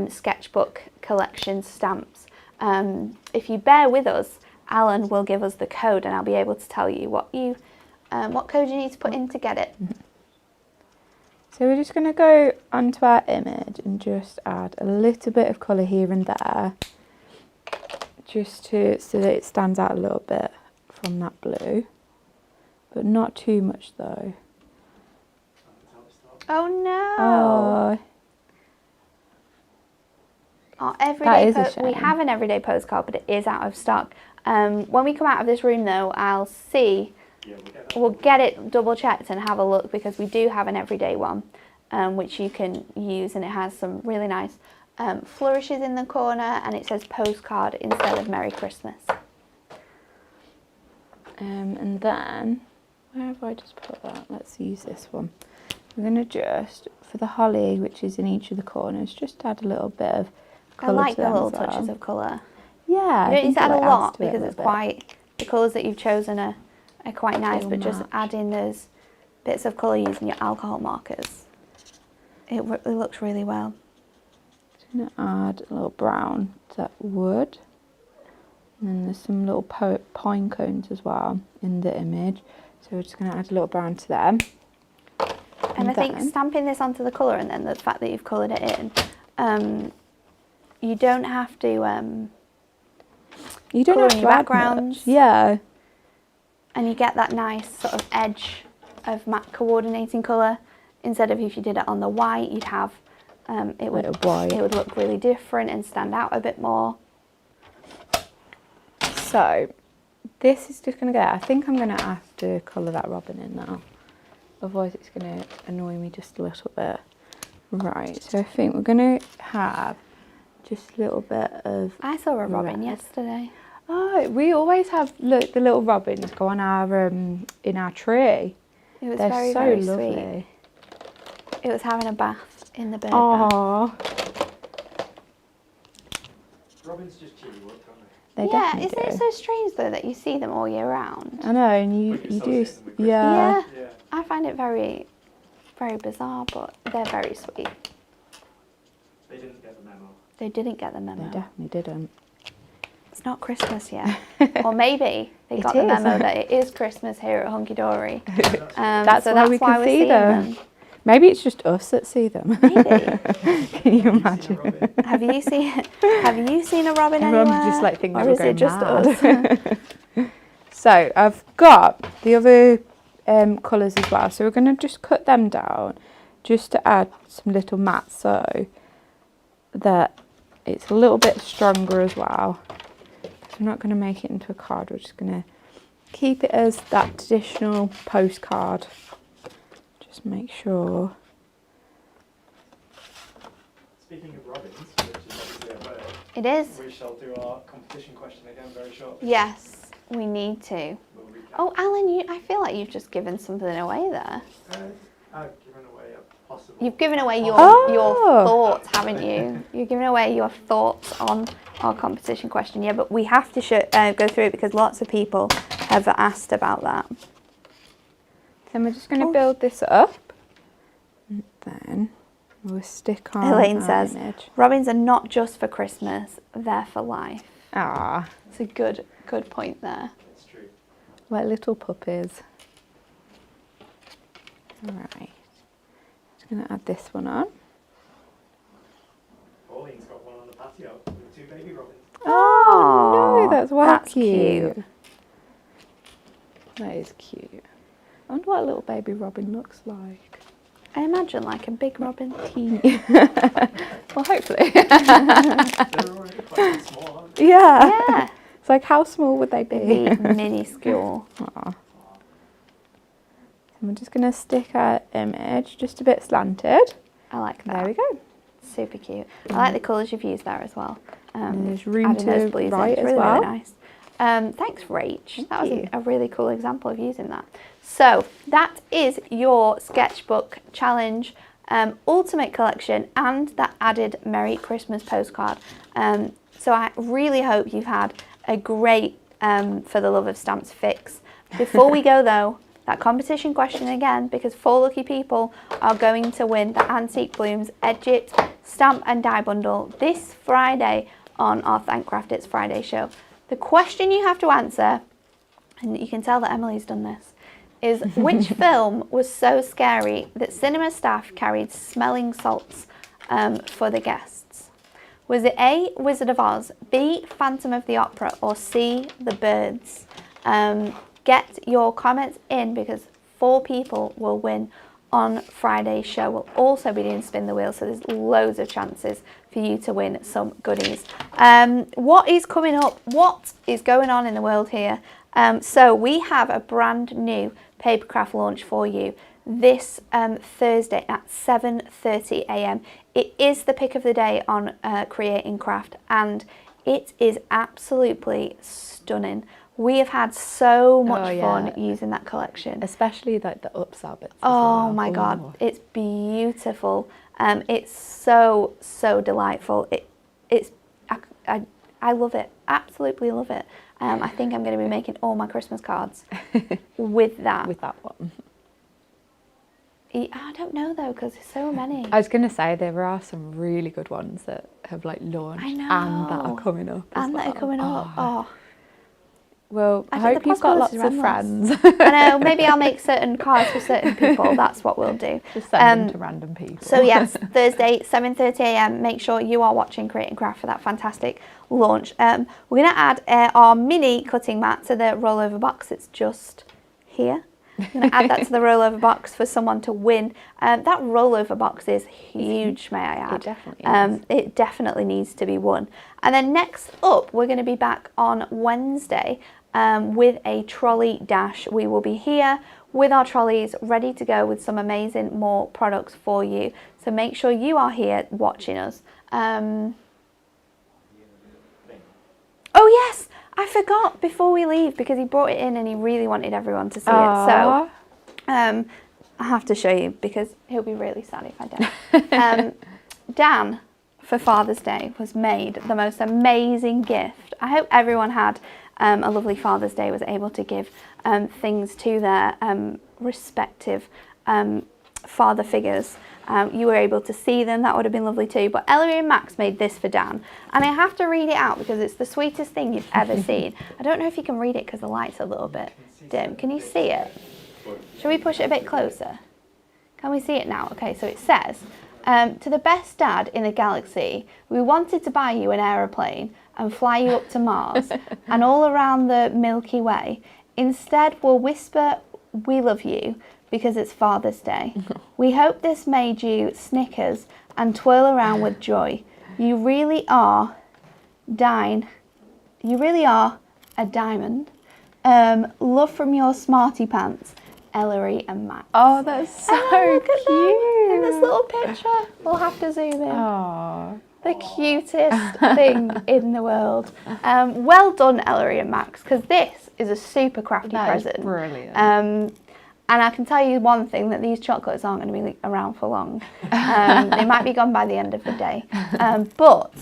sketchbook collection stamps. If you bear with us, Alan will give us the code, and I'll be able to tell you what code you need to put in to get it. So we're just going to go onto our image and just add a little bit of colour here and there, just so that it stands out a little bit from that blue, but not too much though. Oh no! Oh. We have an everyday postcard, but it is out of stock. When we come out of this room though, I'll see. We'll get it double checked and have a look, because we do have an everyday one, which you can use, and it has some really nice flourishes in the corner, and it says postcard instead of Merry Christmas. And then, where have I just put that? Let's use this one. We're going to just, for the holly, which is in each of the corners, just add a little bit of colour. I like the little touches of colour. Yeah. You don't need to add a lot, because it's quite, the colours that you've chosen are quite nice, but just adding those bits of colour using your alcohol markers, it looks really well. Just going to add a little brown to that wood, and then there's some little pine cones as well in the image, so we're just going to add a little brown to them. And I think stamping this onto the colour, and then the fact that you've coloured it in, you don't have to colour in your backgrounds. Yeah. And you get that nice sort of edge of matte coordinating colour. Instead of if you did it on the white, you'd have it would look really different and stand out a bit more. So this is just going to go. I think I'm going to have to colour that robin in now, otherwise it's going to annoy me just a little bit. Right, so I think we're going to have just a little bit of. I saw a robin yesterday. Oh, we always have the little robins go on our in our tree. It was They're very, so very lovely. Sweet. It was having a bath in the bird bath. Robins just chewy work, aren't They yeah, definitely isn't it so strange though that you see them all year round? I know, and you do. Yeah, I find it very, very bizarre, but they're very sweet. They didn't get the memo. They didn't get the memo. They definitely didn't. It's not Christmas yet. Or maybe they got the memo that it is Christmas here at Hunky Dory. That's why we can see them. Maybe it's just us that see them. Maybe. Can you imagine? Have you seen a robin Everyone anywhere? just like thinks or we're is going it just mad. us? So I've got the other colours as well. So we're going to just cut them down just to add some little mats so that it's a little bit stronger as well. We're not going to make it into a card. We're just going to keep it as that traditional postcard. Just make sure. Speaking of robins, which is obviously a bird, It is. we shall do our competition question again very shortly. Yes, we need to. We'll recap. Oh, Alan, I feel like you've just given something away there. I've given away a possible. You've given away your Oh. thoughts, haven't you? You've given away your thoughts on our competition question. Yeah, but we have to go through it because lots of people have asked about that. Then we're just going to build this up. And then we'll stick on Elaine our says, image. robins are not just for Christmas, they're for life. Ah, It's a good point there. It's true. like little puppies. Alright. Just going to add this one on. Pauline's got one on the patio with 2 baby robins. Oh, no, that's well that's cute. cute. That is cute. I wonder what a little baby robin looks like. I imagine like a big robin. Teeny. Well, hopefully. They're already quite small, aren't they? Yeah. Yeah. It's like, how small would they be? Be minuscule. Aw. And we're just going to stick our image just a bit slanted. I like that. There we go. Super cute. I like the colours you've used there as well. And there's room adding those to blues in. write It's as really, well. really nice. Thanks, Rach. That was you. a really cool example of using that. So that is your sketchbook challenge, ultimate collection, and that added Merry Christmas postcard. So I really hope you've had a great For the Love of Stamps fix. Before we go though, that competition question again, because 4 lucky people are going to win the Antique Blooms Edgit Stamp and Die Bundle this Friday on our Thankcraft It's Friday show. The question you have to answer, and you can tell that Emily's done this, is which film was so scary that cinema staff carried smelling salts for the guests? Was it A, Wizard of Oz, B, Phantom of the Opera, or C, The Birds? Get your comments in because 4 people will win on Friday's show. We'll also be doing Spin the Wheel, so there's loads of chances for you to win some goodies. What is coming up? What is going on in the world here? So we have a brand new papercraft launch for you this Thursday at 7:30 a.m. It is the pick of the day on Creating Craft, and it is absolutely stunning. We have had so much fun using that collection. Especially like the upsell bits. Oh my God, it's beautiful. It's so delightful. I love it, absolutely love it. I think I'm going to be making all my Christmas cards with that. With that one. I don't know though, because there's so many. I was going to say there are some really good ones that have like launched I know. and that are coming up as And well. that are coming up. Oh. Well, I I think hope the you've got lots possibilities of are endless. friends. I know, maybe I'll make certain cards for certain people. That's what we'll do. Just send them to random people. So yes, Thursday, 7:30 a.m. Make sure you are watching Creating Craft for that fantastic launch. We're going to add our mini cutting mat to the rollover box. It's just here. I'm going to add that to the rollover box for someone to win. That rollover box is huge, may I add. It definitely is. It definitely needs to be won. And then next up, we're going to be back on Wednesday with a trolley dash. We will be here with our trolleys ready to go with some amazing more products for you. So make sure you are here watching us. Oh yes, I forgot before we leave because he brought it in and he really wanted everyone to see it. So I have to show you because he'll be really sad if I don't. Dan, for Father's Day, was made the most amazing gift. I hope everyone had a lovely Father's Day, was able to give things to their respective father figures. You were able to see them, that would have been lovely too. But Ellery and Max made this for Dan. And I have to read it out because it's the sweetest thing you've ever seen. I don't know if you can read it because the light's a little bit dim. Can you see it? Shall we push it a bit closer? Can we see it now? Okay, so it says, to the best dad in the galaxy, we wanted to buy you an aeroplane and fly you up to Mars and all around the Milky Way. Instead, we'll whisper, we love you, because it's Father's Day. We hope this made you snickers and twirl around with joy. You really are a diamond. Love from your smarty pants, Ellery and Max. Oh, that's so cute. In this little picture. We'll have to zoom in. Oh. The cutest thing in the world. Well done, Ellery and Max, because this is a super crafty present. Is brilliant. And I can tell you one thing, that these chocolates aren't going to be around for long. They might be gone by the end of the day. But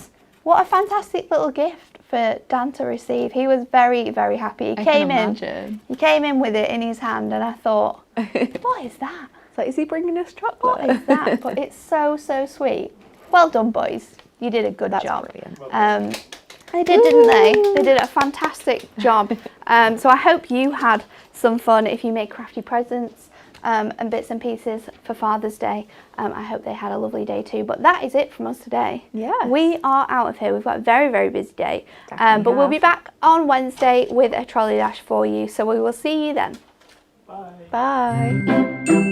what a fantastic little gift for Dan to receive. He was very, very happy. He came in with it in his hand, and I thought, what is that? It's like, is he bringing us chocolate? What is that? But it's so, so sweet. Well done, boys. You did a good job. Brilliant. They did, didn't they? They did a fantastic job. So I hope you had some fun if you make crafty presents and bits and pieces for Father's Day. I hope they had a lovely day too. But that is it from us today. Yeah. We are out of here. We've got a very, very busy day. But we'll be back on Wednesday with a trolley dash for you. So we will see you then. Bye. Bye.